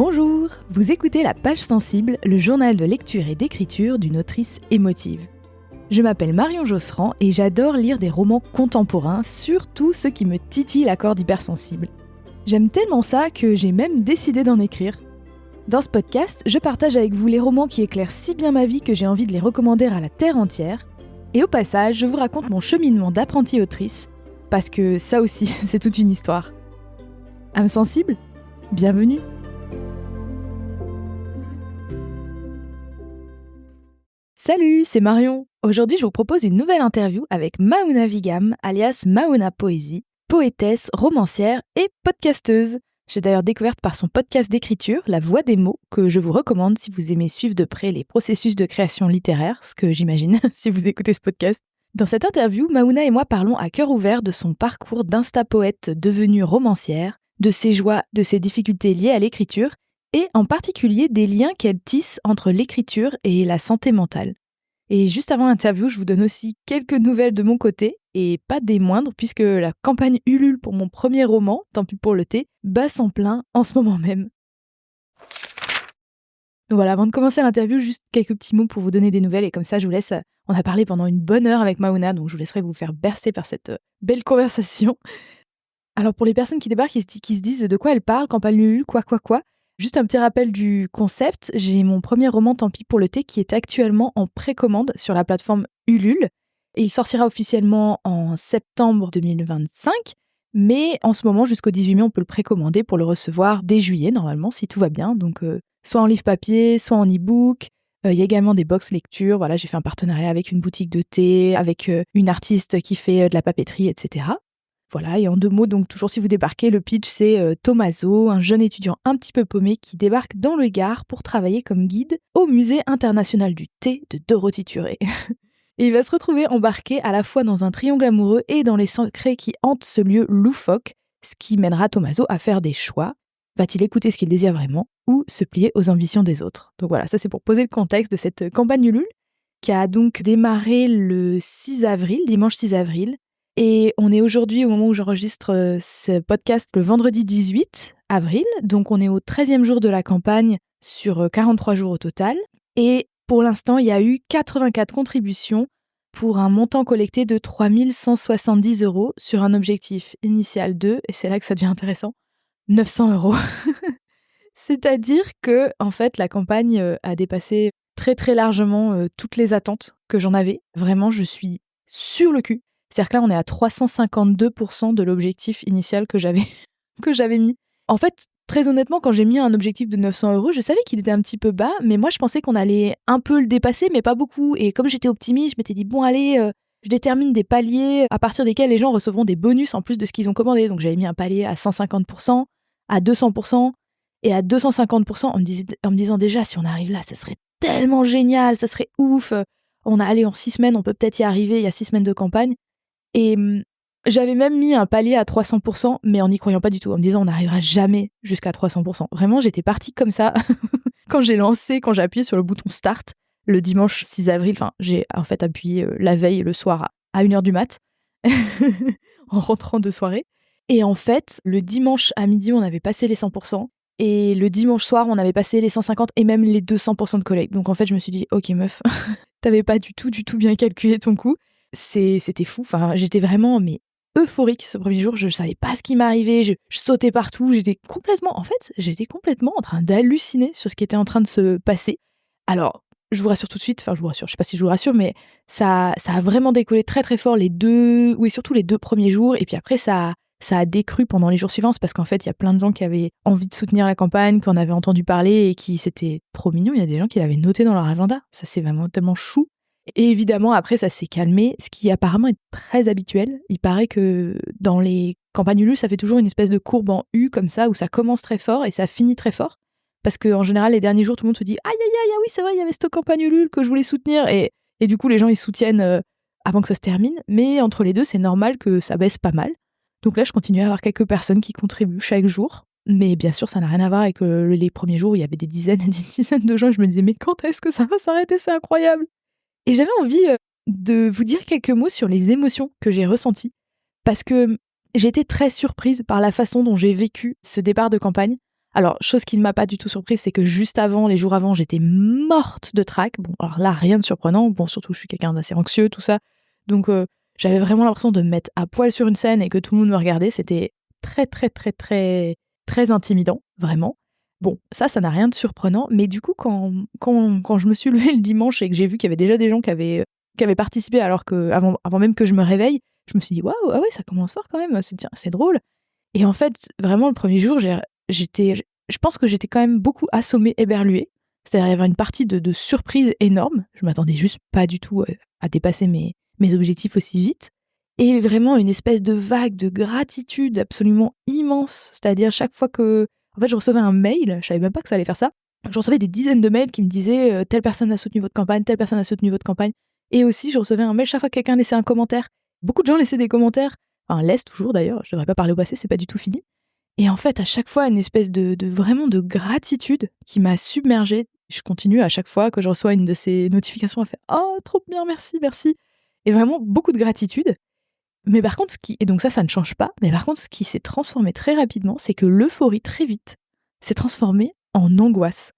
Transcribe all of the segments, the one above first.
Bonjour, vous écoutez La Page Sensible, le journal de lecture et d'écriture d'une autrice émotive. Je m'appelle Marion Josserand et j'adore lire des romans contemporains, surtout ceux qui me titillent la corde hypersensible. J'aime tellement ça que j'ai même décidé d'en écrire. Dans ce podcast, je partage avec vous les romans qui éclairent si bien ma vie que j'ai envie de les recommander à la terre entière. Et au passage, je vous raconte mon cheminement d'apprentie autrice, parce que ça aussi, c'est toute une histoire. Âme sensible ? Bienvenue. Salut, c'est Marion. Aujourd'hui, je vous propose une nouvelle interview avec Maouna Vigam, alias Maouna Poésie, poétesse, romancière et podcasteuse. J'ai d'ailleurs découverte par son podcast d'écriture, La Voix des mots, que je vous recommande si vous aimez suivre de près les processus de création littéraire, ce que j'imagine si vous écoutez ce podcast. Dans cette interview, Maouna et moi parlons à cœur ouvert de son parcours d'insta-poète devenue romancière, de ses joies, de ses difficultés liées à l'écriture, et en particulier des liens qu'elle tisse entre l'écriture et la santé mentale. Et juste avant l'interview, je vous donne aussi quelques nouvelles de mon côté, et pas des moindres, puisque la campagne Ulule pour mon premier roman, Tant pis pour le thé, bat son plein en ce moment même. Donc voilà, avant de commencer l'interview, juste quelques petits mots pour vous donner des nouvelles, et comme ça je vous laisse, on a parlé pendant une bonne heure avec Maouna, donc je vous laisserai vous faire bercer par cette belle conversation. Alors pour les personnes qui débarquent et qui se disent de quoi elle parle, campagne Ulule, quoi, juste un petit rappel du concept, j'ai mon premier roman Tant pis pour le thé qui est actuellement en précommande sur la plateforme Ulule. Et il sortira officiellement en septembre 2025, mais en ce moment, jusqu'au 18 mai, on peut le précommander pour le recevoir dès juillet, normalement, si tout va bien. Donc, soit en livre papier, soit en e-book. Il y a également des box lecture. Voilà, j'ai fait un partenariat avec une boutique de thé, avec une artiste qui fait de la papeterie, etc. Voilà, et en 2 mots, donc toujours si vous débarquez, le pitch c'est Tommaso, un jeune étudiant un petit peu paumé qui débarque dans le Gard pour travailler comme guide au Musée international du thé de Dorothy-Thuré. Et il va se retrouver embarqué à la fois dans un triangle amoureux et dans les secrets qui hantent ce lieu loufoque, ce qui mènera Tommaso à faire des choix. Va-t-il écouter ce qu'il désire vraiment ou se plier aux ambitions des autres ? Donc voilà, ça c'est pour poser le contexte de cette campagne Ulule qui a donc démarré le 6 avril, dimanche 6 avril. Et on est aujourd'hui, au moment où j'enregistre ce podcast, le vendredi 18 avril. Donc on est au 13e jour de la campagne sur 43 jours au total. Et pour l'instant, il y a eu 84 contributions pour un montant collecté de 3 170 € sur un objectif initial de, et c'est là que ça devient intéressant, 900 €. C'est-à-dire que, en fait, la campagne a dépassé très très largement toutes les attentes que j'en avais. Vraiment, je suis sur le cul. C'est-à-dire que là, on est à 352% de l'objectif initial que j'avais mis. En fait, très honnêtement, quand j'ai mis un objectif de 900 €, je savais qu'il était un petit peu bas, mais moi, je pensais qu'on allait un peu le dépasser, mais pas beaucoup. Et comme j'étais optimiste, je m'étais dit, bon, allez, je détermine des paliers à partir desquels les gens recevront des bonus en plus de ce qu'ils ont commandé. Donc, j'avais mis un palier à 150%, à 200%, et à 250%, en me disant déjà, si on arrive là, ça serait tellement génial, ça serait ouf. On a allé en 6 semaines, on peut peut-être y arriver, il y a 6 semaines de campagne. Et j'avais même mis un palier à 300%, mais en n'y croyant pas du tout, en me disant on n'arrivera jamais jusqu'à 300%. Vraiment, j'étais partie comme ça quand j'ai appuyé sur le bouton Start le dimanche 6 avril. Enfin, j'ai en fait appuyé la veille, le soir, à 1h du mat, en rentrant de soirée. Et en fait, le dimanche à midi, on avait passé les 100%. Et le dimanche soir, on avait passé les 150 et même les 200% de collecte. Donc en fait, je me suis dit, ok meuf, t'avais pas du tout bien calculé ton coup. C'était fou, enfin, j'étais vraiment euphorique ce premier jour, je savais pas ce qui m'arrivait, je sautais partout, j'étais complètement en train d'halluciner sur ce qui était en train de se passer. Alors, je vous rassure tout de suite, je sais pas si je vous rassure, mais ça a vraiment décollé très très fort surtout les 2 premiers jours, et puis après ça a décru pendant les jours suivants, parce qu'en fait, il y a plein de gens qui avaient envie de soutenir la campagne, qui en avaient entendu parler, et qui, c'était trop mignon, il y a des gens qui l'avaient noté dans leur agenda, ça c'est vraiment tellement chou. Et évidemment, après, ça s'est calmé, ce qui apparemment est très habituel. Il paraît que dans les campagnes Ulule, ça fait toujours une espèce de courbe en U, comme ça, où ça commence très fort et ça finit très fort. Parce qu'en général, les derniers jours, tout le monde se dit « Aïe, aïe, aïe, oui, c'est vrai, il y avait cette campagne Ulule que je voulais soutenir. » Et du coup, les gens, ils soutiennent avant que ça se termine. Mais entre les deux, c'est normal que ça baisse pas mal. Donc là, je continue à avoir quelques personnes qui contribuent chaque jour. Mais bien sûr, ça n'a rien à voir avec les premiers jours où il y avait des dizaines et des dizaines de gens. Et je me disais « Mais quand est-ce que ça va s'arrêter ? C'est incroyable !» Et j'avais envie de vous dire quelques mots sur les émotions que j'ai ressenties, parce que j'ai été très surprise par la façon dont j'ai vécu ce départ de campagne. Alors, chose qui ne m'a pas du tout surprise, c'est que juste avant, les jours avant, j'étais morte de trac. Bon, alors là, rien de surprenant. Bon, surtout, je suis quelqu'un d'assez anxieux, tout ça. Donc, j'avais vraiment l'impression de me mettre à poil sur une scène et que tout le monde me regardait. C'était très, très, très, très, très intimidant, vraiment. Bon, ça n'a rien de surprenant. Mais du coup, quand je me suis levée le dimanche et que j'ai vu qu'il y avait déjà des gens qui avaient participé alors que, avant même que je me réveille, je me suis dit, waouh, ah ouais, ça commence fort quand même. C'est drôle. Et en fait, vraiment, le premier jour, j'étais je pense que j'étais quand même beaucoup assommée, éberluée. C'est-à-dire, il y avait une partie de surprise énorme. Je m'attendais juste pas du tout, à dépasser mes objectifs aussi vite et vraiment une espèce de vague de gratitude absolument immense. C'est-à-dire chaque fois que en fait, je recevais un mail, je savais même pas que ça allait faire ça. Je recevais des dizaines de mails qui me disaient, «Telle personne a soutenu votre campagne, telle personne a soutenu votre campagne» et aussi je recevais un mail chaque fois que quelqu'un laissait un commentaire. Beaucoup de gens laissaient des commentaires, enfin laissent toujours d'ailleurs, je devrais pas parler au passé, c'est pas du tout fini et en fait, à chaque fois, une espèce de vraiment de gratitude qui m'a submergée. Je continue à chaque fois que je reçois une de ces notifications à faire: «Oh trop bien, merci, merci» et vraiment beaucoup de gratitude. Mais par contre, et donc ça ne change pas, mais par contre, ce qui s'est transformé très rapidement, c'est que l'euphorie, très vite, s'est transformée en angoisse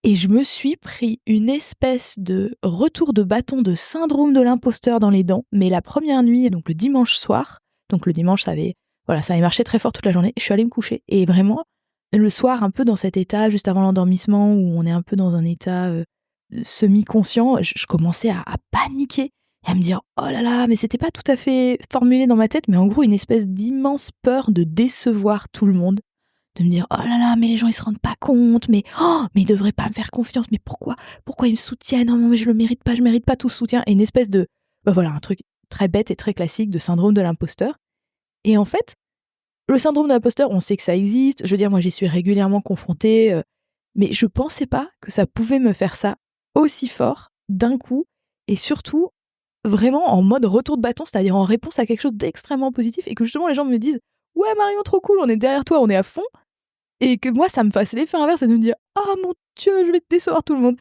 et je me suis pris une espèce de retour de bâton de syndrome de l'imposteur dans les dents, mais la première nuit, donc le dimanche soir, donc le dimanche, ça avait marché très fort toute la journée, je suis allée me coucher et vraiment, le soir, un peu dans cet état, juste avant l'endormissement, où on est un peu dans un état, semi-conscient, je commençais à paniquer et à me dire: «Oh là là», mais c'était pas tout à fait formulé dans ma tête, mais en gros, une espèce d'immense peur de décevoir tout le monde. De me dire: «Oh là là, mais les gens ils se rendent pas compte, mais ils devraient pas me faire confiance, mais pourquoi ils me soutiennent? Oh non, mais je mérite pas tout ce soutien» et une espèce de voilà, un truc très bête et très classique de syndrome de l'imposteur et en fait, le syndrome de l'imposteur, on sait que ça existe. Je veux dire, moi, j'y suis régulièrement confrontée, mais je pensais pas que ça pouvait me faire ça aussi fort, d'un coup et surtout, vraiment en mode retour de bâton, c'est-à-dire en réponse à quelque chose d'extrêmement positif et que justement les gens me disent: «Ouais Marion, trop cool, on est derrière toi, on est à fond». Et que moi, ça me fasse l'effet inverse et de me dire: «Ah mon Dieu, je vais décevoir tout le monde».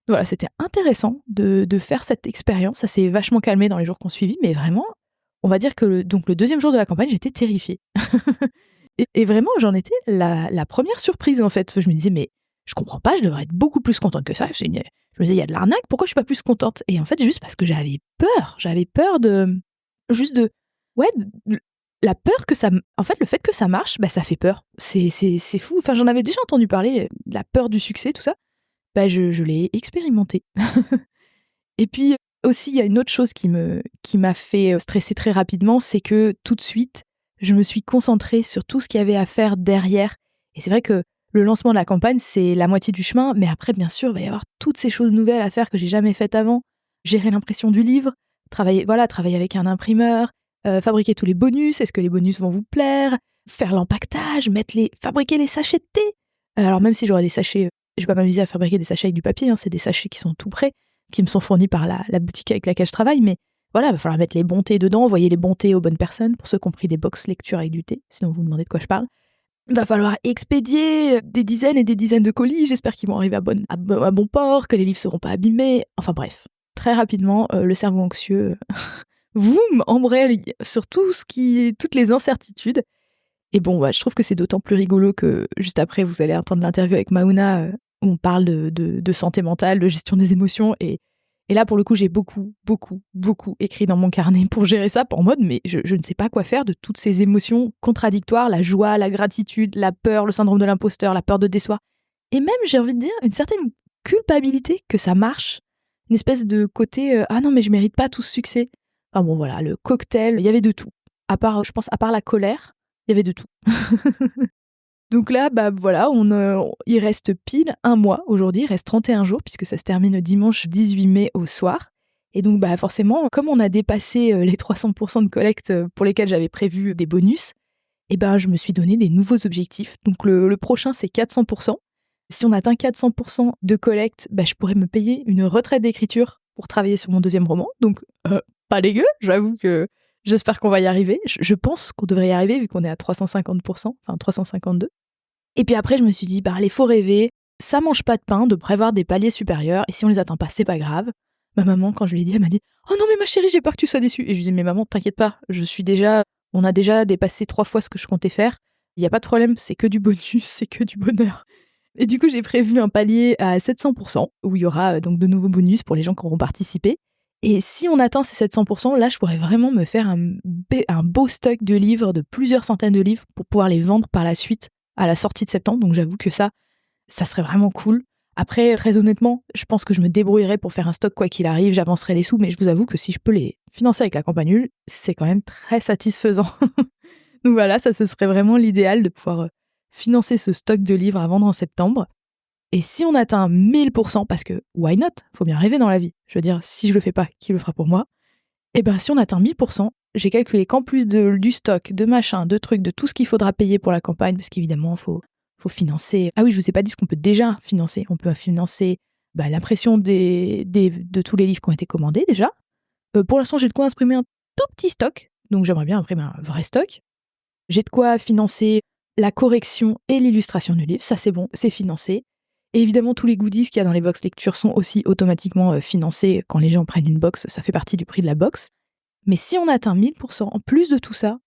Voilà, c'était intéressant de faire cette expérience. Ça s'est vachement calmé dans les jours qui ont suivi, mais vraiment, on va dire que le 2e jour de la campagne, j'étais terrifiée. Et vraiment, j'en étais la 1re surprise, en fait. Je me disais: «Mais je comprends pas, je devrais être beaucoup plus contente que ça». Je me disais: «Il y a de l'arnaque, pourquoi je suis pas plus contente?» Et en fait, juste parce que j'avais peur. J'avais peur juste de ouais, la peur que ça m en fait, le fait que ça marche, bah, ça fait peur. C'est fou. Enfin, j'en avais déjà entendu parler, la peur du succès, tout ça. Bah, je l'ai expérimenté. Et puis, aussi, il y a une autre chose qui m'a fait, stresser très rapidement, c'est que, tout de suite, je me suis concentrée sur tout ce qu'il y avait à faire derrière. Et c'est vrai que le lancement de la campagne, c'est la moitié du chemin, mais après, bien sûr, il va y avoir toutes ces choses nouvelles à faire que j'ai jamais faites avant. Gérer l'impression du livre, travailler avec un imprimeur, fabriquer tous les bonus. Est-ce que les bonus vont vous plaire? Faire l'empaquetage, fabriquer les sachets de thé. Alors même si j'aurais des sachets, je vais pas m'amuser à fabriquer des sachets avec du papier, hein, c'est des sachets qui sont tout prêts, qui me sont fournis par la boutique avec laquelle je travaille, mais voilà, il va falloir mettre les bons thés dedans, envoyer les bons thés aux bonnes personnes, pour ceux qui ont pris des box lecture avec du thé, sinon vous vous demandez de quoi je parle. Il va falloir expédier, des dizaines et des dizaines de colis, j'espère qu'ils vont arriver à bon port, que les livres seront pas abîmés, enfin bref. Très rapidement, le cerveau anxieux, voum, embraye sur toutes les incertitudes et bon, bah, je trouve que c'est d'autant plus rigolo que juste après vous allez entendre l'interview avec Mahouna, où on parle de santé mentale, de gestion des émotions et là pour le coup j'ai beaucoup, beaucoup, beaucoup écrit dans mon carnet pour gérer ça, en mode mais je ne sais pas quoi faire de toutes ces émotions contradictoires, la joie, la gratitude, la peur, le syndrome de l'imposteur, la peur de décevoir et même j'ai envie de dire une certaine culpabilité que ça marche, une espèce de côté, «Ah non mais je mérite pas tout ce succès». Enfin bon voilà, le cocktail, il y avait de tout. Je pense à part la colère, il y avait de tout. Donc là, bah, voilà, il reste pile un mois aujourd'hui, il reste 31 jours puisque ça se termine le dimanche 18 mai au soir et donc bah, forcément, comme on a dépassé, les 300 de collecte, pour lesquels j'avais prévu des bonus et ben, je me suis donné des nouveaux objectifs. Donc le prochain, c'est 400. Si on atteint 400 de collecte, bah, je pourrais me payer une retraite d'écriture pour travailler sur mon 2e roman. Donc pas dégueu, j'avoue que j'espère qu'on va y arriver. Je pense qu'on devrait y arriver vu qu'on est à 350 enfin 352 et puis après je me suis dit: «Bah, allez, faut rêver, ça mange pas de pain de prévoir des paliers supérieurs et si on les atteint pas, c'est pas grave». Ma maman, quand je lui ai dit, elle m'a dit: «Oh non mais ma chérie, j'ai peur que tu sois déçue» et je lui ai dit: «Mais maman, t'inquiète pas, on a déjà dépassé 3 fois ce que je comptais faire. Il y a pas de problème, c'est que du bonus, c'est que du bonheur. Et du coup, j'ai prévu un palier à 700 où il y aura, donc de nouveaux bonus pour les gens qui auront participé. Et si on atteint ces 700 là, je pourrais vraiment me faire un beau stock de livres, de plusieurs centaines de livres pour pouvoir les vendre par la suite à la sortie de septembre. Donc j'avoue que ça serait vraiment cool. Après, très honnêtement, je pense que je me débrouillerai pour faire un stock quoi qu'il arrive, j'avancerai les sous, mais je vous avoue que si je peux les financer avec la campagne Ulule, c'est quand même très satisfaisant. Donc voilà, ça, ce serait vraiment l'idéal de pouvoir, financer ce stock de livres à vendre en septembre. Et si on atteint 1000 parce que why not? Faut bien rêver dans la vie. Je veux dire, si je le fais pas, qui le fera pour moi? Et ben, si on atteint 1000 j'ai calculé qu'en plus du stock, de machin, de trucs, de tout ce qu'il faudra payer pour la campagne, parce qu'évidemment, faut financer. Ah oui, je vous ai pas dit ce qu'on peut déjà financer. On peut financer, bah, l'impression de tous les livres qui ont été commandés déjà. Pour l'instant, j'ai de quoi imprimer un tout petit stock, donc j'aimerais bien imprimer un vrai stock. J'ai de quoi financer la correction et l'illustration du livre, ça c'est bon, c'est financé. Et évidemment, tous les goodies qu'il y a dans les box lecture sont aussi automatiquement financés quand les gens prennent une box, ça fait partie du prix de la box. Mais si on atteint 1000 en plus de tout ça,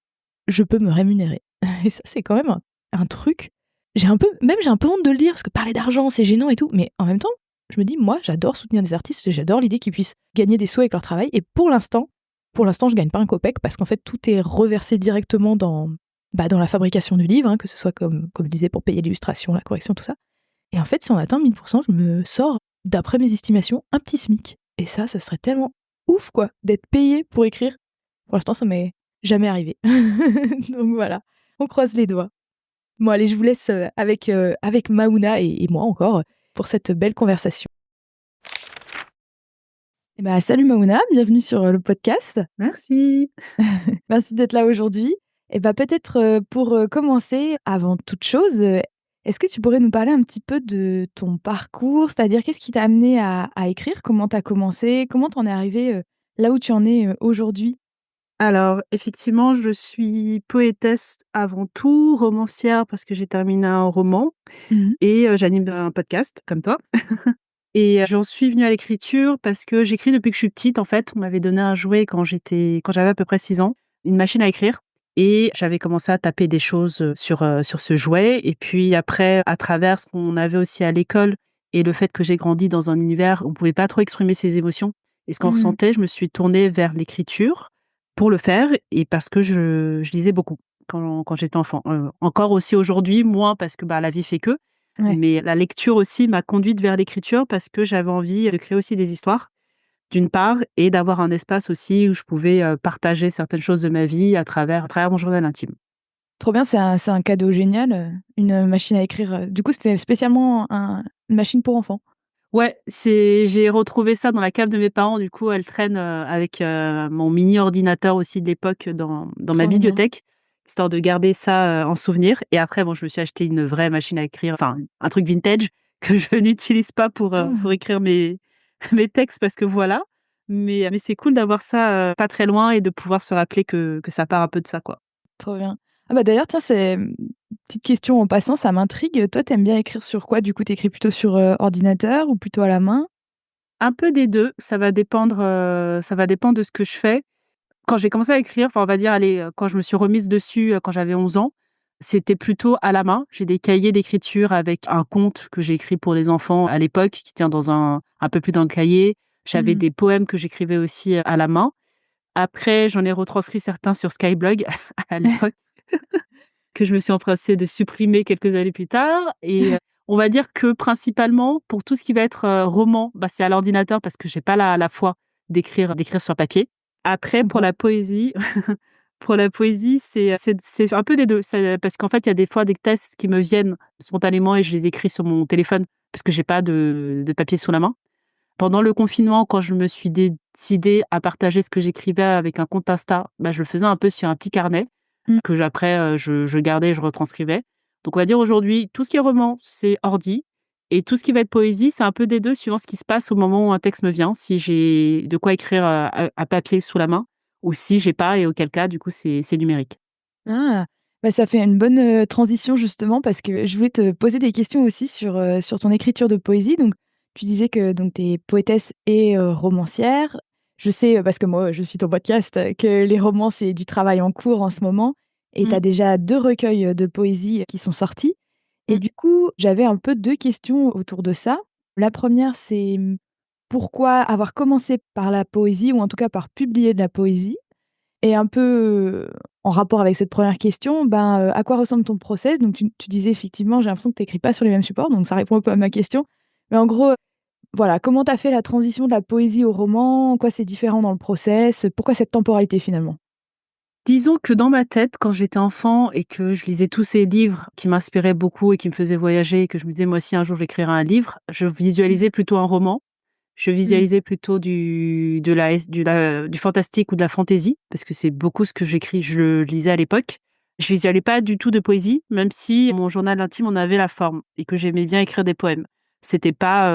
je peux me rémunérer. Et ça, c'est quand même un truc. J'ai un peu honte de le dire, parce que parler d'argent, c'est gênant et tout, mais en même temps, je me dis, moi, j'adore soutenir des artistes, j'adore l'idée qu'ils puissent gagner des sous avec leur travail, et pour l'instant, je gagne pas un copec, parce qu'en fait, tout est reversé directement dans la fabrication du livre, hein, que ce soit comme je disais, pour payer l'illustration, la correction, tout ça. Et en fait, si on atteint 1000 je me sors, d'après mes estimations, un petit SMIC. Et ça serait tellement ouf, quoi, d'être payé pour écrire. Pour l'instant, ça m'est jamais arrivé. Donc voilà, on croise les doigts. Bon, allez, je vous laisse avec Maouna et moi encore pour cette belle conversation. Eh ben, salut Maouna, bienvenue sur le podcast. Merci. Merci d'être là aujourd'hui. Et bah, peut-être, pour, commencer, avant toute chose, est-ce que tu pourrais nous parler un petit peu de ton parcours? C'est-à-dire qu'est-ce qui t'a amené à écrire? Comment tu as commencé? Comment tu en es arrivée, là où tu en es, aujourd'hui? Alors, effectivement, je suis poétesse avant tout, romancière parce que j'ai terminé un roman Mmh. et j'anime un podcast comme toi et j'en suis venue à l'écriture parce que j'écris depuis que je suis petite, en fait. On m'avait donné un jouet quand j'avais à peu près 6 ans, une machine à écrire et j'avais commencé à taper des choses, sur ce jouet et puis après, à travers ce qu'on avait aussi à l'école et le fait que j'ai grandi dans un univers où on pouvait pas trop exprimer ses émotions et ce qu'on Mmh. ressentait, je me suis tournée vers l'écriture pour le faire et parce que je lisais beaucoup quand j'étais enfant. Encore aussi aujourd'hui, moins parce que, bah, la vie fait que, Ouais. mais la lecture aussi m'a conduite vers l'écriture parce que j'avais envie de créer aussi des histoires, d'une part et d'avoir un espace aussi où je pouvais, partager certaines choses de ma vie à travers mon journal intime. Trop bien, c'est un cadeau génial, une machine à écrire, du coup, c'était spécialement une machine pour enfants? Ouais, j'ai retrouvé ça dans la cave de mes parents, du coup, elle traîne, avec, mon mini ordinateur aussi de l'époque dans ma Trop mignon. bibliothèque, histoire de garder ça, en souvenir et après bon, je me suis acheté une vraie machine à écrire, enfin un truc vintage que je n'utilise pas pour écrire mes textes parce que voilà, mais c'est cool d'avoir ça, pas très loin et de pouvoir se rappeler que ça part un peu de ça, quoi. Trop bien. Ah bah, d'ailleurs, tiens, petite question en passant, ça m'intrigue. Toi, t'aimes bien écrire sur quoi? Du coup, tu plutôt sur, ordinateur ou plutôt à la main? Un peu des 2, ça va dépendre de ce que je fais. Quand j'ai commencé à écrire, enfin, on va dire, allez, quand je me suis remise dessus, quand j'avais 11 ans, c'était plutôt à la main. J'ai des cahiers d'écriture avec un conte que j'ai écrit pour les enfants à l'époque, qui tient dans un peu plus dans le cahier. J'avais Mmh. des poèmes que j'écrivais aussi, à la main. Après, j'en ai retranscrit certains sur Skyblog à l'époque, que je me suis empressée de supprimer quelques années plus tard et on va dire que principalement, pour tout ce qui va être, roman, bah, c'est à l'ordinateur parce que j'ai pas la foi d'écrire sur papier. Je Après comprends. pour la poésie, c'est un peu des 2. C'est parce qu'en fait, il y a des fois des textes qui me viennent spontanément et je les écris sur mon téléphone parce que j'ai pas de papier sous la main. Pendant le confinement, quand je me suis décidée à partager ce que j'écrivais avec un compte Insta, bah, je le faisais un peu sur un petit carnet Mmh. que j'après, je gardais et je retranscrivais. Donc on va dire aujourd'hui, tout ce qui est roman, c'est ordi et tout ce qui va être poésie, c'est un peu des 2 suivant ce qui se passe au moment où un texte me vient. Si j'ai de quoi écrire, à papier sous la main ou si j'ai pas et auquel cas, du coup, c'est numérique. Ah! Bah, ça fait une bonne, transition justement parce que je voulais te poser des questions aussi sur ton écriture de poésie. Donc tu disais que donc tu es poétesse et romancière. Je sais, parce que moi, je suis ton podcast, que les romans, c'est du travail en cours en ce moment. et tu Mmh. as déjà 2 recueils, de poésie qui sont sortis et Mmh. du coup, j'avais un peu 2 questions autour de ça. La première, c'est, pourquoi avoir commencé par la poésie ou en tout cas par publier de la poésie? Et un peu, en rapport avec cette première question, ben, à quoi ressemble ton process? Donc tu disais effectivement, j'ai l'impression que tu écris pas sur les mêmes supports, donc ça répond un peu à ma question. Mais en gros, voilà, comment tu as fait la transition de la poésie au roman? En quoi c'est différent dans le process? Pourquoi cette temporalité finalement? Disons que dans ma tête, quand j'étais enfant et que je lisais tous ces livres qui m'inspiraient beaucoup et qui me faisaient voyager et que je me disais: «Moi aussi un jour j'écrirai un livre», je Mmh. visualisais plutôt un roman. Je Mmh. visualisais plutôt du fantastique ou de la fantaisie, parce que c'est beaucoup ce que j'écris je lisais à l'époque. Je visualisais pas du tout de poésie, même si mon journal intime en avait la forme et que j'aimais bien écrire des poèmes. C'était pas,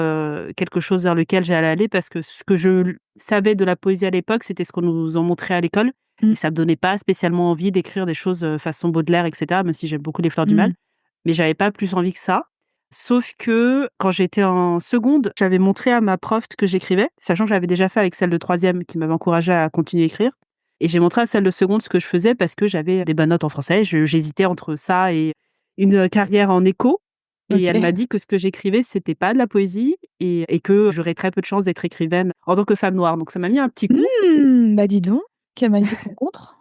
quelque chose vers lequel j'allais aller parce que ce que je savais de la poésie à l'époque, c'était ce qu'on nous en montrait à l'école et Mmh. ça me donnait pas spécialement envie d'écrire des choses, façon Baudelaire et cetera, même si j'aime beaucoup les Fleurs du Mal. Mmh. Mais j'avais pas plus envie que ça. Sauf que quand j'étais en seconde, j'avais montré à ma prof que j'écrivais, sachant que j'avais déjà fait avec celle de troisième qui m'avait encouragée à continuer à écrire et j'ai montré à celle de seconde ce que je faisais parce que j'avais des bonnes notes en français. J'hésitais entre ça et une carrière en éco et elle OK. m'a dit que ce que j'écrivais, c'était pas de la poésie et que j'aurais très peu de chance d'être écrivaine en tant que femme noire. Donc ça m'a mis un petit coup. Bah, dis donc, quelle magnifique rencontre.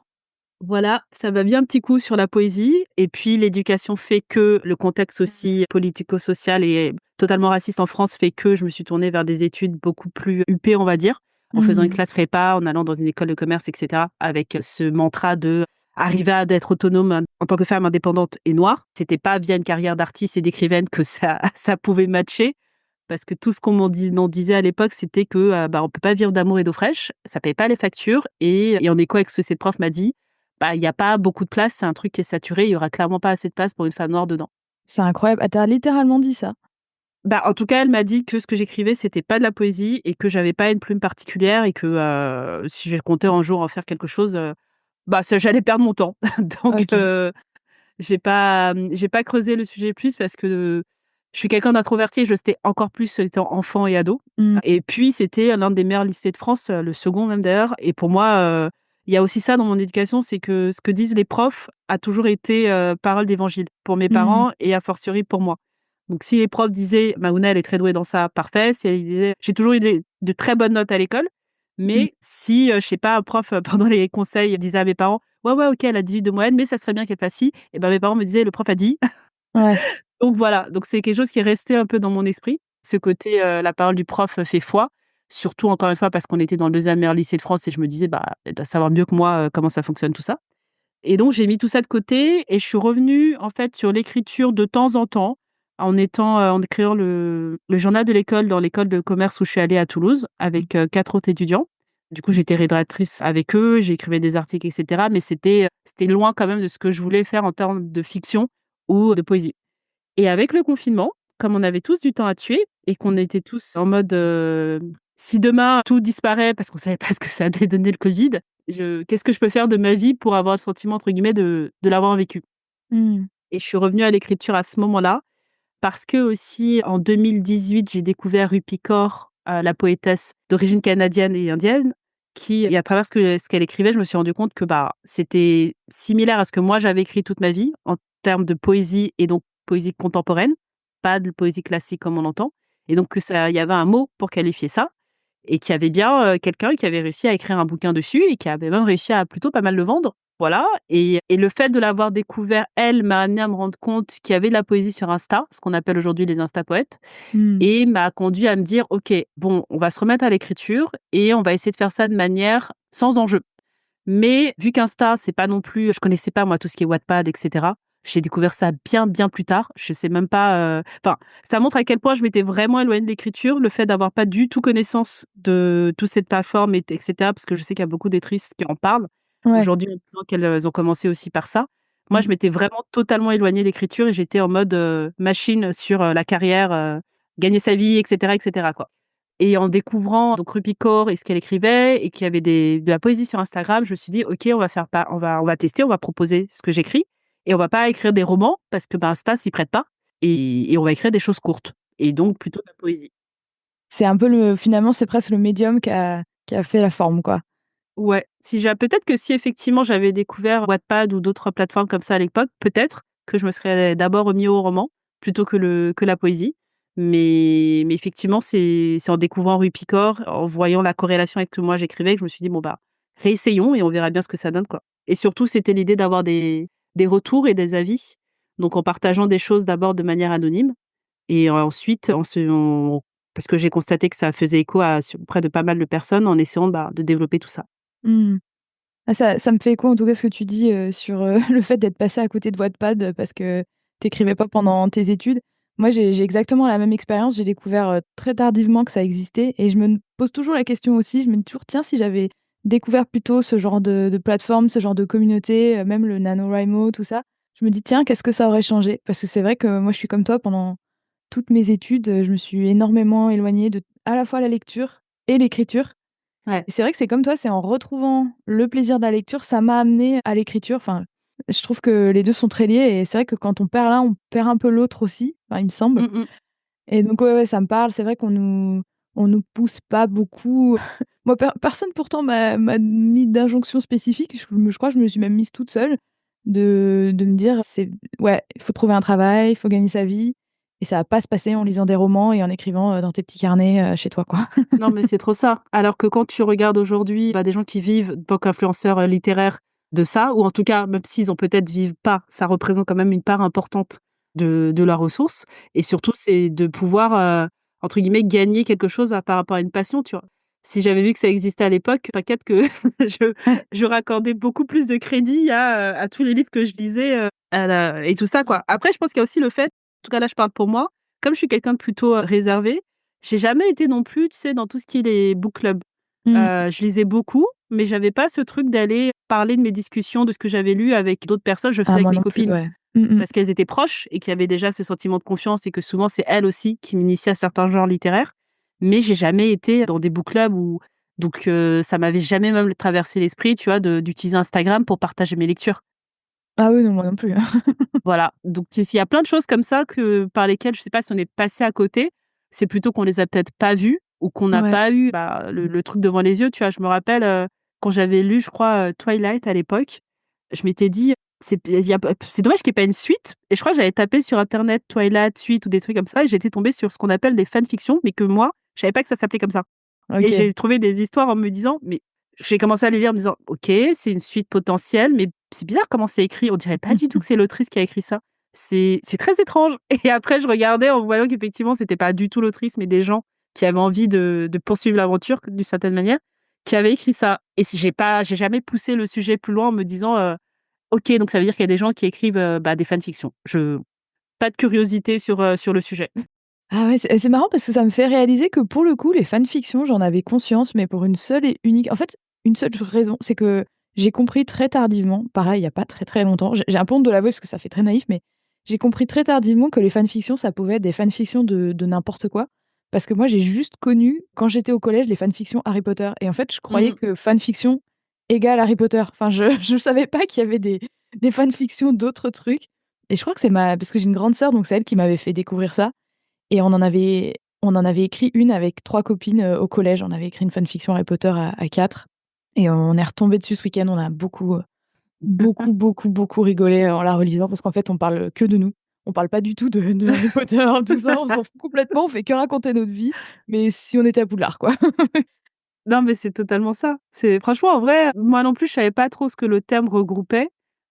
Voilà, ça m'a mis un petit coup sur la poésie et puis l'éducation fait que le contexte Mmh. aussi politico-social et totalement raciste en France fait que je me suis tournée vers des études beaucoup plus huppées, on va dire, en faisant une Mmh. classe prépa, en allant dans une école de commerce et cetera, avec ce mantra de arriver à d'être autonome en tant que femme indépendante et noire. C'était pas via une carrière d'artiste et d'écrivaine que ça ça pouvait matcher parce que tout ce qu'on m'en disait à l'époque, c'était que, bah, on peut pas vivre d'amour et d'eau fraîche, ça paye pas les factures et en écho avec ce que cette prof m'a dit, bah, il y a pas beaucoup de place, c'est un truc qui est saturé, il y aura clairement pas assez de place pour une femme noire dedans. C'est incroyable. Ah, tu as littéralement dit ça? Bah, en tout cas, elle m'a dit que ce que j'écrivais, c'était pas de la poésie et que j'avais pas une plume particulière et que, si je comptais un jour en faire quelque chose, bah, ça j'allais perdre mon temps. Donc, OK. j'ai pas creusé le sujet plus parce que je suis quelqu'un d'introverti et je l'étais encore plus étant enfant et ado. Mmh. Et puis c'était l'un des meilleurs lycées de France, le second même d'ailleurs et pour moi, il y a aussi ça dans mon éducation, c'est que ce que disent les profs a toujours été, parole d'évangile pour mes Mmh. parents et a fortiori pour moi. Donc si les profs disaient: «Mahouna, elle est très douée dans ça», parfait. Si elles disaient j'ai toujours eu de très bonnes notes à l'école, Mmh. mais si, je sais pas, un prof, pendant les conseils disait à mes parents: «Ouais, ouais, OK, elle a 18 de moyenne, mais ça serait bien qu'elle fasse ci» et ben, mes parents me disaient: «Le prof a dit». Ouais. Donc voilà, donc c'est quelque chose qui est resté un peu dans mon esprit, ce côté, la parole du prof fait foi. Surtout encore une fois parce qu'on était dans le deuxième meilleur lycée de France et je me disais: «Bah, elle doit savoir mieux que moi, comment ça fonctionne tout ça». Et donc j'ai mis tout ça de côté et je suis revenue en fait sur l'écriture de temps en temps, en écrivant le journal de l'école dans l'école de commerce où je suis allée à Toulouse avec, 4 autres étudiants. Du coup, j'étais rédactrice avec eux, j'écrivais des articles et cetera, mais c'était loin quand même de ce que je voulais faire en termes de fiction ou de poésie. Et avec le confinement, comme on avait tous du temps à tuer et qu'on était tous en mode, si demain tout disparaît parce qu'on savait pas ce que ça allait donner le covid, je qu'est-ce que je peux faire de ma vie pour avoir le sentiment entre guillemets de l'avoir vécu? Mmh. Et je suis revenue à l'écriture à ce moment-là parce que aussi en 2018, j'ai découvert Rupi Kaur, la poétesse d'origine canadienne et indienne qui et à travers ce qu'elle écrivait, je me suis rendu compte que, bah, c'était similaire à ce que moi j'avais écrit toute ma vie en termes de poésie et donc poésie contemporaine, pas de poésie classique comme on l'entend et donc que ça il y avait un mot pour qualifier ça et qu'il y avait bien, quelqu'un qui avait réussi à écrire un bouquin dessus et qui avait même réussi à plutôt pas mal le vendre. Voilà et le fait de l'avoir découvert, elle, m'a amené à me rendre compte qu'il y avait de la poésie sur Insta, ce qu'on appelle aujourd'hui les Insta poètes Mmh. et m'a conduit à me dire: «OK, bon, on va se remettre à l'écriture et on va essayer de faire ça de manière sans enjeu». Mais vu qu'Insta, c'est pas non plus je connaissais pas moi tout ce qui est Wattpad et cetera. J'ai découvert ça bien, bien plus tard. Je sais même pas, enfin, ça montre à quel point je m'étais vraiment éloignée de l'écriture, le fait d'avoir pas du tout connaissance de toute cette plateforme et cetera, parce que je sais qu'il y a beaucoup d'autrices qui en parlent Ouais. aujourd'hui en disant qu'elles, ont commencé aussi par ça. Moi, je Mmh. m'étais vraiment totalement éloignée de l'écriture et j'étais en mode, machine sur, la carrière, gagner sa vie et cetera, quoi. Et en découvrant donc Rupi Kaur et ce qu'elle écrivait et qu'il y avait de la poésie sur Instagram, je me suis dit: «OK, on va faire pas on va tester, on va proposer ce que j'écris et on va pas écrire des romans parce que, ben, Insta s'y prête pas et on va écrire des choses courtes et donc plutôt de la poésie». C'est un peu le finalement, c'est presque le médium qui a fait la forme, quoi. Ouais, si j'a peut-être que si effectivement j'avais découvert Wattpad ou d'autres plateformes comme ça à l'époque, peut-être que je me serais d'abord remis au roman plutôt que la poésie. Mais effectivement, c'est en découvrant Rue Picor, en voyant la corrélation avec ce que moi j'écrivais, que je me suis dit: «Bon, bah, réessayons et on verra bien ce que ça donne, quoi». Et surtout, c'était l'idée d'avoir des retours et des avis, donc en partageant des choses d'abord de manière anonyme et ensuite en parce que j'ai constaté que ça faisait écho à auprès de pas mal de personnes en essayant, bah, de développer tout ça. Mmh. Ah ça me fait écho en tout cas ce que tu dis, sur, le fait d'être passé à côté de Wattpad, parce que tu écrivais pas pendant tes études. Moi, j'ai exactement la même expérience. J'ai découvert, très tardivement que ça existait et je me pose toujours la question aussi. Je me dis toujours: «Tiens, si j'avais découvert plus tôt ce genre de plateforme, ce genre de communauté, même le NaNoWriMo, tout ça», je me dis: «Tiens, qu'est-ce que ça aurait changé?» parce que c'est vrai que moi, je suis comme toi, pendant toutes mes études, je me suis énormément éloignée de à la fois la lecture et l'écriture. Ouais. Et c'est vrai que c'est comme toi, c'est en retrouvant le plaisir de la lecture, ça m'a amenée à l'écriture. Enfin, je trouve que les 2 sont très liés et c'est vrai que quand on perd l'un, on perd un peu l'autre aussi, enfin, il me semble. Mmh mh. Et donc ouais, ouais, ça me parle. C'est vrai qu'on nous pousse pas beaucoup. Moi, personne pourtant m'a mis d'injonction spécifique. Je crois que je me suis même mise toute seule de me dire: «C'est ouais, il faut trouver un travail, il faut gagner sa vie et ça va pas se passer en lisant des romans et en écrivant, dans tes petits carnets, chez toi, quoi». Non, mais c'est trop ça. Alors que quand tu regardes aujourd'hui, bah, des gens qui vivent en tant qu'influenceurs, littéraires de ça, ou en tout cas, même s'ils en peut-être vivent pas, ça représente quand même une part importante de leurs ressources et surtout, c'est de pouvoir, entre guillemets «gagner quelque chose» par rapport à une passion, tu vois? Si j'avais vu que ça existait à l'époque, t'inquiète que je j'aurais accordé beaucoup plus de crédit à tous les livres que je lisais, à la et tout ça, quoi. Après, je pense qu'il y a aussi le fait, en tout cas là, je parle pour moi, comme je suis quelqu'un de plutôt, réservé, j'ai jamais été non plus, tu sais, dans tout ce qui est les book clubs. Mmh. Je lisais beaucoup, mais j'avais pas ce truc d'aller parler de mes discussions, de ce que j'avais lu avec d'autres personnes. Je le faisais Ah avec moi mes non plus, copines ouais. Mmh mh. parce qu'elles étaient proches et qu'il y avait déjà ce sentiment de confiance et que souvent c'est elles aussi qui m'initiaient à certains genres littéraires. Mais j'ai jamais été dans des book clubs où donc ça m'avait jamais même traversé l'esprit, tu vois, d'utiliser Instagram pour partager mes lectures. Ah oui, non, moi non plus. Voilà, donc il y a plein de choses comme ça que par lesquelles je sais pas si on est passé à côté, c'est plutôt qu'on les a peut-être pas vues ou qu'on n'a Ouais. pas eu, bah, le truc devant les yeux, tu vois? Je me rappelle, quand j'avais lu, je crois, Twilight à l'époque, je m'étais dit: C'est dommage qu'il y ait pas une suite» et je crois que j'avais tapé sur internet Twilight suite ou des trucs comme ça et j'étais tombée sur ce qu'on appelle des fanfictions, mais que moi, je savais pas que ça s'appelait comme ça. Et OK. j'ai trouvé des histoires en me disant mais j'ai commencé à les lire en me disant: «OK, c'est une suite potentielle, mais c'est bizarre comment c'est écrit. On dirait pas du tout que c'est l'autrice qui a écrit ça. C'est très étrange» et après je regardais en voyant qu'effectivement c'était pas du tout l'autrice, mais des gens qui avaient envie de poursuivre l'aventure d'une certaine manière, qui avaient écrit ça et si j'ai jamais poussé le sujet plus loin en me disant, «OK, donc ça veut dire qu'il y a des gens qui écrivent, bah, des fanfictions». Je Pas de curiosité sur le sujet. Ah ouais, c'est marrant parce que ça me fait réaliser que pour le coup, les fanfictions, j'en avais conscience, mais pour une seule et unique en fait, une seule raison, c'est que j'ai compris très tardivement, pareil, il y a pas très, très longtemps, j'ai un peu honte de l'avouer parce que ça fait très naïf, mais j'ai compris très tardivement que les fanfictions, ça pouvait être des fanfictions de n'importe quoi. Parce que moi, j'ai juste connu, quand j'étais au collège, les fanfictions Harry Potter et en fait, je croyais Mmh. que fanfiction égale Harry Potter. Enfin, je savais pas qu'il y avait des fanfictions d'autres trucs et je crois que c'est ma parce que j'ai une grande sœur, donc c'est elle qui m'avait fait découvrir ça. Et on en avait écrit une avec 3 copines, au collège. On avait écrit une fanfiction Harry Potter à 4 et on est retombées dessus ce week-end. On a beaucoup, beaucoup, beaucoup, beaucoup rigolé, en la relisant parce qu'en fait, on parle que de nous. On parle pas du tout de Harry Potter, tout ça. On s'en fout complètement. On fait que raconter notre vie, mais si on était à Poudlard, quoi. Non, mais c'est totalement ça. C'est franchement, en vrai, moi non plus, je savais pas trop ce que le terme regroupait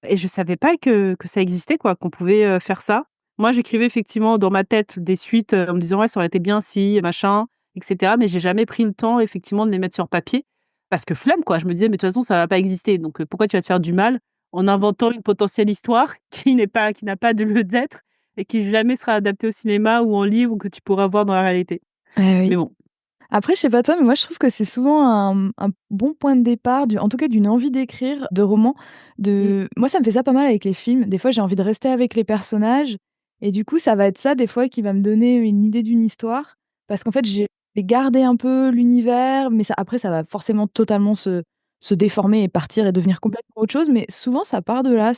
et je savais pas que ça existait quoi, qu'on pouvait, faire ça. Moi, j'écrivais effectivement dans ma tête des suites, en me disant: «Ouais, ça aurait été bien si machin» et cetera, mais j'ai jamais pris le temps effectivement de les mettre sur papier parce que flemme quoi. Je me disais: «Mais de toute façon, ça va pas exister, donc pourquoi tu vas te faire du mal en inventant une potentielle histoire qui n'a pas de lieu d'être et qui jamais sera adaptée au cinéma ou en livre ou que tu pourras voir dans la réalité». Eh Mais oui. bon. Après, je sais pas toi, mais moi je trouve que c'est souvent un bon point de départ en tout cas d'une envie d'écrire, de romans, Mmh. moi ça me fait ça pas mal avec les films. Des fois, j'ai envie de rester avec les personnages et du coup, ça va être ça des fois qui va me donner une idée d'une histoire parce qu'en fait, j'ai gardé un peu l'univers, mais ça après ça va forcément totalement se déformer et partir et devenir complètement autre chose, mais souvent ça part de là,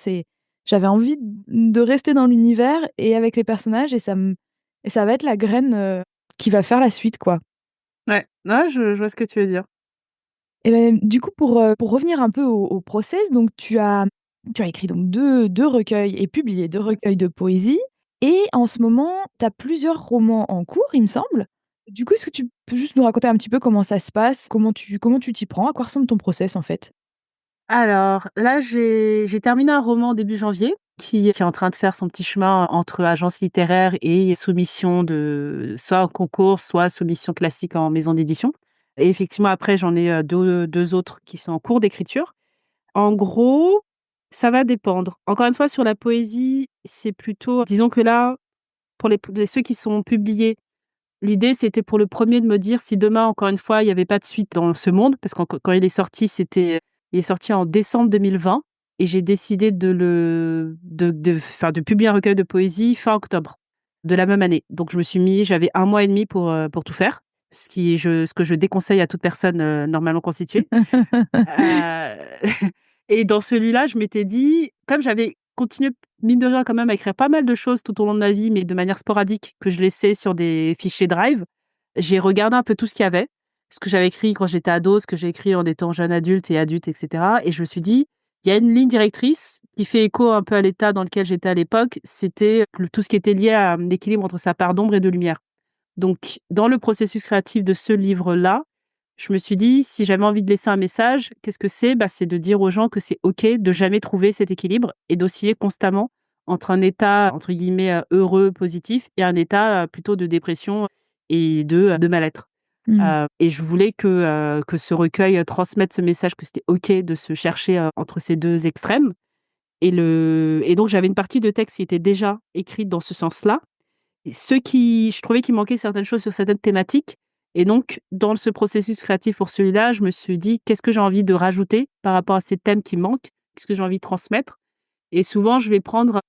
j'avais envie de rester dans l'univers et avec les personnages et ça va être la graine, qui va faire la suite, quoi. Ouais, ouais, je vois ce que tu veux dire. Et du coup, pour revenir un peu au process, donc tu as écrit donc deux recueils et publié 2 recueils de poésie et en ce moment, tu as plusieurs romans en cours, il me semble. Du coup, est-ce que tu peux juste nous raconter un petit peu comment ça se passe? Comment tu t'y prends? À quoi ressemble ton process, en fait? Alors là, j'ai terminé un roman début janvier qui est en train de faire son petit chemin entre agence littéraire et soumission de soit en concours, soit soumission classique en maison d'édition. Et effectivement, après, j'en ai, 2 autres qui sont en cours d'écriture. En gros, ça va dépendre. Encore une fois, sur la poésie, c'est plutôt disons que là, pour ceux qui sont publiés, l'idée, c'était pour le premier de me dire si demain, encore une fois, il y avait pas de suite dans ce monde, parce que quand il est sorti, il est sorti en décembre 2020 et j'ai décidé de publier un recueil de poésie fin octobre de la même année. Donc j'avais 1 mois et demi pour tout faire, ce que je déconseille à toute personne, normalement constituée. Heu et dans celui-là, je m'étais dit, comme j'avais continué, mine de rien, quand même à écrire pas mal de choses tout au long de ma vie, mais de manière sporadique, que je laissais sur des fichiers Drive, j'ai regardé un peu tout ce qu'il y avait, ce que j'avais écrit quand j'étais ado, ce que j'ai écrit en étant jeune adulte et adulte et cetera et je me suis dit: «Il y a une ligne directrice qui fait écho un peu à l'état dans lequel j'étais à l'époque», c'était tout ce qui était lié à, l'équilibre entre sa part d'ombre et de lumière. Donc dans le processus créatif de ce livre-là, je me suis dit: «Si j'avais envie de laisser un message, qu'est-ce que c'est?» Bah, c'est de dire aux gens que c'est OK de jamais trouver cet équilibre et d'osciller constamment entre un état, entre guillemets, «heureux», positif et un état, plutôt de dépression et de mal-être. Mmh. Et je voulais que ce recueil, transmette ce message que c'était OK de se chercher, entre ces 2 extrêmes et donc j'avais une partie de texte qui était déjà écrite dans ce sens-là et je trouvais qu'il manquait certaines choses sur certaines thématiques et donc dans ce processus créatif pour celui-là, je me suis dit: «Qu'est-ce que j'ai envie de rajouter par rapport à ces thèmes qui manquent? Qu'est-ce que j'ai envie de transmettre?» Et souvent, je vais prendre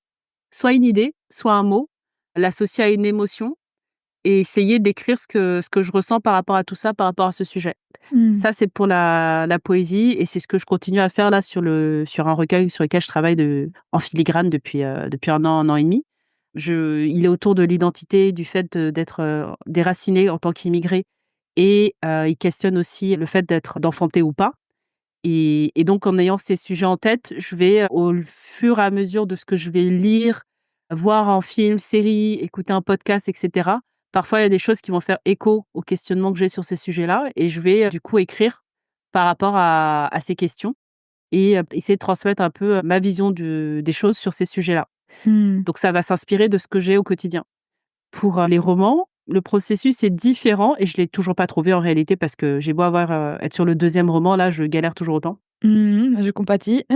soit une idée, soit un mot, l'associer à une émotion et essayer d'écrire ce que je ressens par rapport à tout ça, par rapport à ce sujet. Mmh. Ça, c'est pour la poésie et c'est ce que je continue à faire là sur un recueil sur lequel je travaille en filigrane depuis 1 an et demi. Il est autour de l'identité, du fait d'être, déraciné en tant qu'immigré et il questionne aussi le fait d'enfanter ou pas et donc en ayant ces sujets en tête, je vais, au fur et à mesure de ce que je vais lire, voir en film, série, écouter un podcast et cetera. Parfois, il y a des choses qui vont faire écho aux questionnements que j'ai sur ces sujets-là et je vais, du coup écrire par rapport à ces questions et essayer de transmettre un peu, ma vision des choses sur ces sujets-là. Mmh. Donc ça va s'inspirer de ce que j'ai au quotidien. Pour, les romans, le processus est différent et je l'ai toujours pas trouvé en réalité parce que j'ai beau être sur le 2e roman, là, je galère toujours autant. Mmh. Je compatis.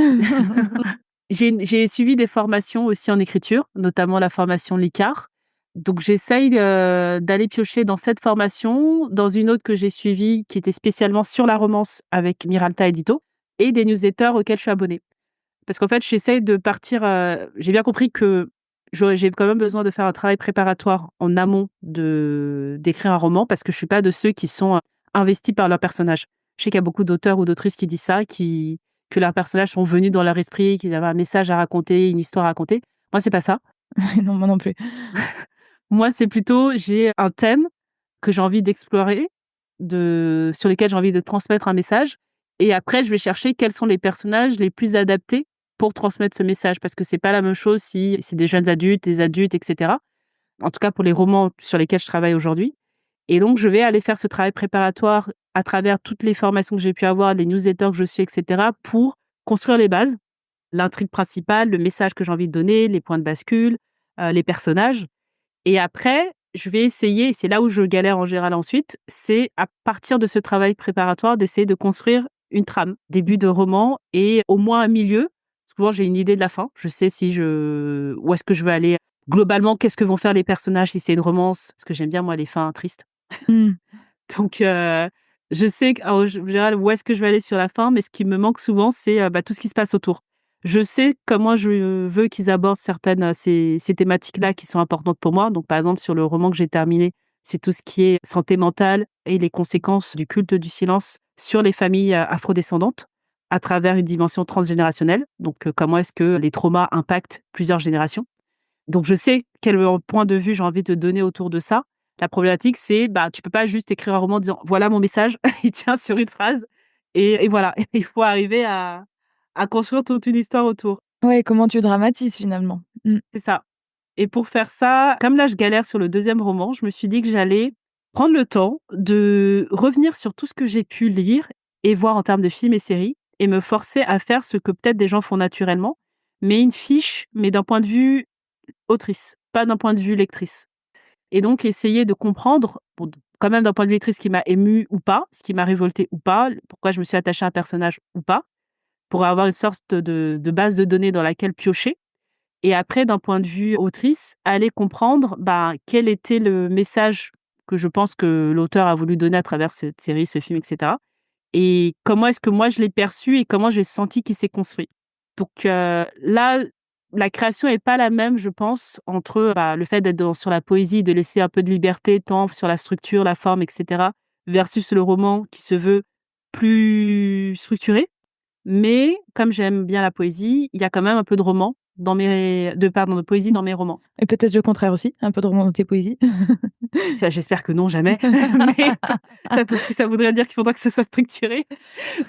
J'ai suivi des formations aussi en écriture, notamment la formation Licart. Donc j'essaye, d'aller piocher dans cette formation, dans une autre que j'ai suivie qui était spécialement sur la romance avec Miralta Édito et des newsletters auxquels je suis abonnée. Parce qu'en fait, j'essaye de partir, j'ai bien compris que j'ai quand même besoin de faire un travail préparatoire en amont d'écrire un roman parce que je suis pas de ceux qui sont, investis par leur personnage. Je sais qu'il y a beaucoup d'auteurs ou d'autrices qui disent ça, que leurs personnages sont venus dans leur esprit, qu'ils avaient un message à raconter, une histoire à raconter. Moi, c'est pas ça. Non, moi non plus. Moi, c'est plutôt j'ai un thème que j'ai envie d'explorer, sur lesquels j'ai envie de transmettre un message et après je vais chercher quels sont les personnages les plus adaptés pour transmettre ce message. Parce que c'est pas la même chose si c'est des jeunes adultes, des adultes et cetera. En tout cas pour les romans sur lesquels je travaille aujourd'hui et donc je vais aller faire ce travail préparatoire à travers toutes les formations que j'ai pu avoir, les newsletters que je suis et cetera pour construire les bases, l'intrigue principale, le message que j'ai envie de donner, les points de bascule, les personnages et après, je vais essayer, et c'est là où je galère en général ensuite, c'est à partir de ce travail préparatoire d'essayer de construire une trame, début de roman et au moins un milieu. Souvent, j'ai une idée de la fin. Je sais où est-ce que je veux aller. Globalement, qu'est-ce que vont faire les personnages si c'est une romance? Parce que j'aime bien moi les fins tristes. Mmh. Donc, je sais qu'en général où est-ce que je vais aller sur la fin, mais ce qui me manque souvent, c'est, tout ce qui se passe autour. Je sais comment je veux qu'ils abordent certaines, ces thématiques-là qui sont importantes pour moi. Donc, par exemple, sur le roman que j'ai terminé, c'est tout ce qui est santé mentale et les conséquences du culte du silence sur les familles, afrodescendantes à travers une dimension transgénérationnelle. Donc, comment est-ce que les traumas impactent plusieurs générations. Donc je sais quel, point de vue j'ai envie de donner autour de ça. La problématique, c'est, tu peux pas juste écrire un roman en disant: «Voilà mon message, il tient sur une phrase» et voilà, il faut arriver à construire toute une histoire autour. Ouais, comment tu dramatises finalement. Mmh. C'est ça. Et pour faire ça, comme là, je galère sur le deuxième roman, je me suis dit que j'allais prendre le temps de revenir sur tout ce que j'ai pu lire et voir en termes de films et séries et me forcer à faire ce que peut-être des gens font naturellement, mais une fiche, mais d'un point de vue autrice, pas d'un point de vue lectrice. Et donc essayer de comprendre, bon, quand même d'un point de vue lectrice, ce qui m'a émue ou pas, ce qui m'a révoltée ou pas, pourquoi je me suis attachée à un personnage ou pas, pour avoir une sorte de base de données dans laquelle piocher. Et après, d'un point de vue autrice, aller comprendre, bah, quel était le message que je pense que l'auteur a voulu donner à travers cette série, ce film, et cetera. Et comment est-ce que moi je l'ai perçu et comment j'ai senti qu'il s'est construit. Donc là, la création est pas la même, je pense, entre, bah, le fait d'être sur la poésie, de laisser un peu de liberté tant sur la structure, la forme, et cetera, versus le roman qui se veut plus structuré. Mais comme j'aime bien la poésie, il y a quand même un peu de roman de poésie dans mes romans. Et peut-être le contraire aussi, un peu de roman dans tes poésies? Ça, j'espère que non, jamais, mais ça parce que ça voudrait dire qu'il faudra que ce soit structuré.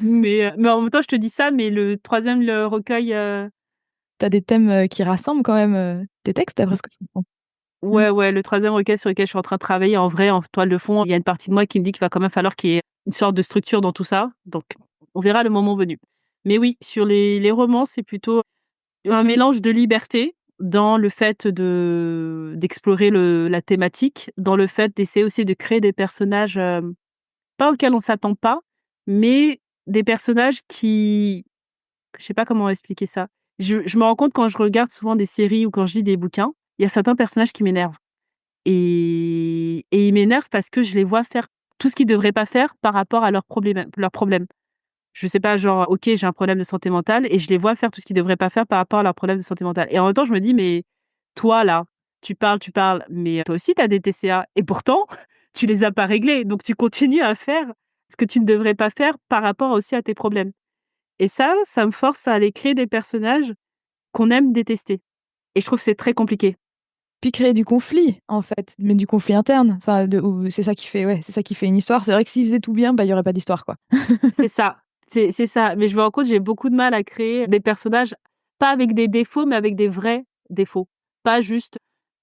Mais en même temps, je te dis ça, mais le troisième le recueil, Tu as des thèmes, qui rassemblent quand même, tes textes d'après ce que je comprends? Mmh. ouais, ouais, le troisième recueil sur lequel je suis en train de travailler, en vrai, en toile de fond, il y a une partie de moi qui me dit qu'il va quand même falloir qu'il y ait une sorte de structure dans tout ça, donc on verra le moment venu. Mais oui, sur les romans, c'est plutôt un mélange de liberté dans le fait d'explorer la thématique, dans le fait d'essayer aussi de créer des personnages, pas auxquels on s'attend pas, mais des personnages qui je sais pas comment expliquer ça. Je me rends compte quand je regarde souvent des séries ou quand je lis des bouquins, il y a certains personnages qui m'énervent et ils m'énervent parce que je les vois faire tout ce qu'ils devraient pas faire par rapport à leurs problèmes. Je sais pas, genre, OK, j'ai un problème de santé mentale et je les vois faire tout ce qu'ils devraient pas faire par rapport à leurs problèmes de santé mentale. Et en même temps, je me dis: «Mais toi là, tu parles, mais toi aussi tu as des TCA et pourtant tu les as pas réglés, donc tu continues à faire ce que tu ne devrais pas faire par rapport aussi à tes problèmes». Et ça me force à aller créer des personnages qu'on aime détester et je trouve que c'est très compliqué. Puis créer du conflit, en fait, mais du conflit interne, enfin de ou c'est ça qui fait ouais, c'est ça qui fait une histoire. C'est vrai que s'ils faisaient tout bien, bah, il y aurait pas d'histoire, quoi. C'est ça, c'est ça, mais je me rends compte, j'ai beaucoup de mal à créer des personnages, pas avec des défauts, mais avec des vrais défauts. Pas juste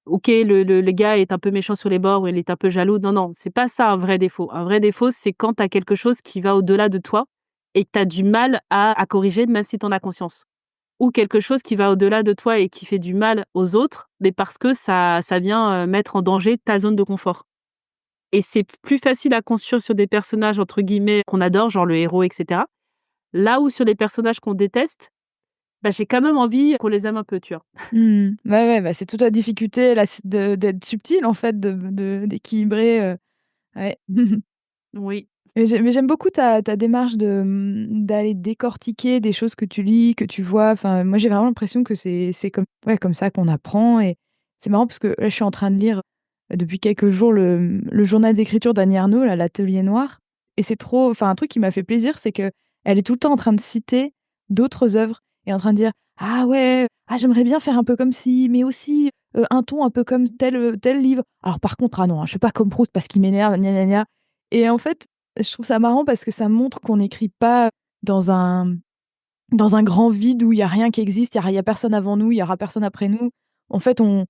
OK, le gars est un peu méchant sur les bords ou il est un peu jaloux. Non, non, c'est pas ça un vrai défaut. Un vrai défaut, c'est quand tu as quelque chose qui va au-delà de toi et que tu as du mal à corriger même si tu en as conscience. Ou quelque chose qui va au-delà de toi et qui fait du mal aux autres, mais parce que ça vient, mettre en danger ta zone de confort. Et c'est plus facile à construire sur des personnages entre guillemets «qu'on adore», genre le héros et cetera. Là où sur les personnages qu'on déteste, bah, j'ai quand même envie qu'on les aime un peu, tu vois? Mmh. Ouais, ouais, bah, c'est toute la difficulté là, c de d'être subtil, en fait, d'équilibrer, ouais. Oui. Mais j'aime beaucoup ta démarche d'aller décortiquer des choses que tu lis, que tu vois. Enfin, moi, j'ai vraiment l'impression que c'est comme ouais, comme ça qu'on apprend et c'est marrant parce que là, je suis en train de lire, depuis quelques jours le journal d'écriture d'Annie Ernaux, là, «L'Atelier noir» et c'est trop enfin, un truc qui m'a fait plaisir, c'est qu'elle est tout le temps en train de citer d'autres œuvres et en train de dire: «Ah ouais, ah j'aimerais bien faire un peu comme ci, mais aussi, un ton un peu comme tel livre. Alors par contre, ah non, hein, je fais pas comme Proust parce qu'il m'énerve, gna gna gna» et en fait je trouve ça marrant parce que ça montre qu'on n'écrit pas dans un dans un grand vide où il y a rien qui existe, il y a personne avant nous, il y aura personne après nous. En fait, on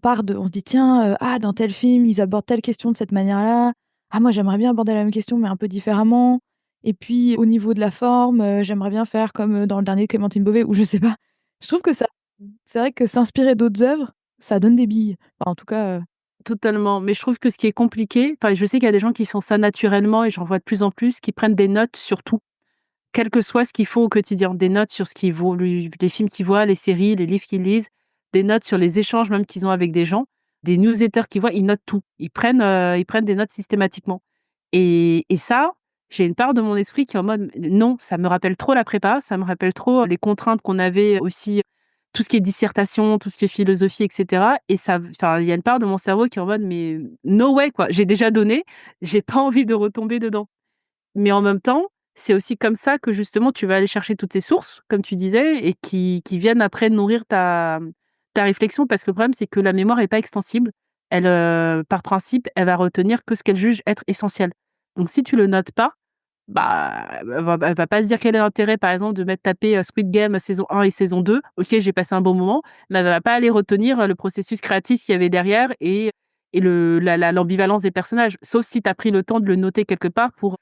part de on se dit: «Tiens, ah dans tel film, ils abordent telle question de cette manière-là. Ah moi j'aimerais bien aborder la même question mais un peu différemment et puis au niveau de la forme, j'aimerais bien faire comme, dans le dernier de Clémentine Beauvais» ou je sais pas. Je trouve que ça c'est vrai que s'inspirer d'autres œuvres, ça donne des billes. Enfin en tout cas, Totalement, mais je trouve que ce qui est compliqué, enfin, je sais qu'il y a des gens qui font ça naturellement et j'en vois de plus en plus, qui prennent des notes sur tout, quel que soit ce qu'ils font au quotidien. Des notes sur ce qu'ils voient, les films qu'ils voient, les séries, les livres qu'ils lisent, des notes sur les échanges même qu'ils ont avec des gens, des newsletters qu'ils voient, ils notent tout. Ils prennent des notes systématiquement et ça, j'ai une part de mon esprit qui est en mode: «Non, ça me rappelle trop la prépa, ça me rappelle trop les contraintes qu'on avait aussi, tout ce qui est dissertation, tout ce qui est philosophie et cetera» et ça enfin, il y a une part de mon cerveau qui est en mode: «Mais no way quoi, j'ai déjà donné, j'ai pas envie de retomber dedans». Mais en même temps, c'est aussi comme ça que justement tu vas aller chercher toutes ces sources, comme tu disais et qui viennent après nourrir ta réflexion. Parce que le problème, c'est que la mémoire est pas extensible. Elle, par principe, elle va retenir que ce qu'elle juge être essentiel. Donc si tu le notes pas, elle va pas se dire quel est l'intérêt, par exemple, de mettre taper, Squid Game saison 1 et saison 2. OK, j'ai passé un bon moment, mais elle va pas aller retenir, le processus créatif qu'il y avait derrière et le la l'ambivalence des personnages. Sauf si tu as pris le temps de le noter quelque part pour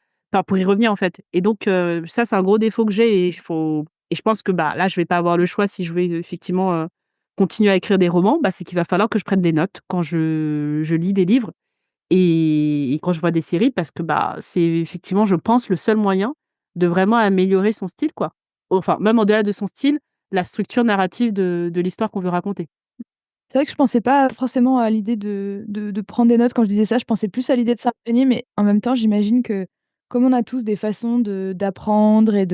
y revenir, en fait. Et donc ça, c'est un gros défaut que j'ai et je pense que, là, je vais pas avoir le choix si je veux effectivement, continuer à écrire des romans, c'est qu'il va falloir que je prenne des notes quand je lis des livres et quand je vois des séries parce que, c'est effectivement, je pense, le seul moyen de vraiment améliorer son style, quoi. Enfin, même au-delà de son style, la structure narrative de l'histoire qu'on veut raconter. C'est vrai que je pensais pas forcément à l'idée de prendre des notes quand je disais ça, je pensais plus à l'idée de s'imprégner, mais en même temps, j'imagine que comme on a tous des façons d'apprendre et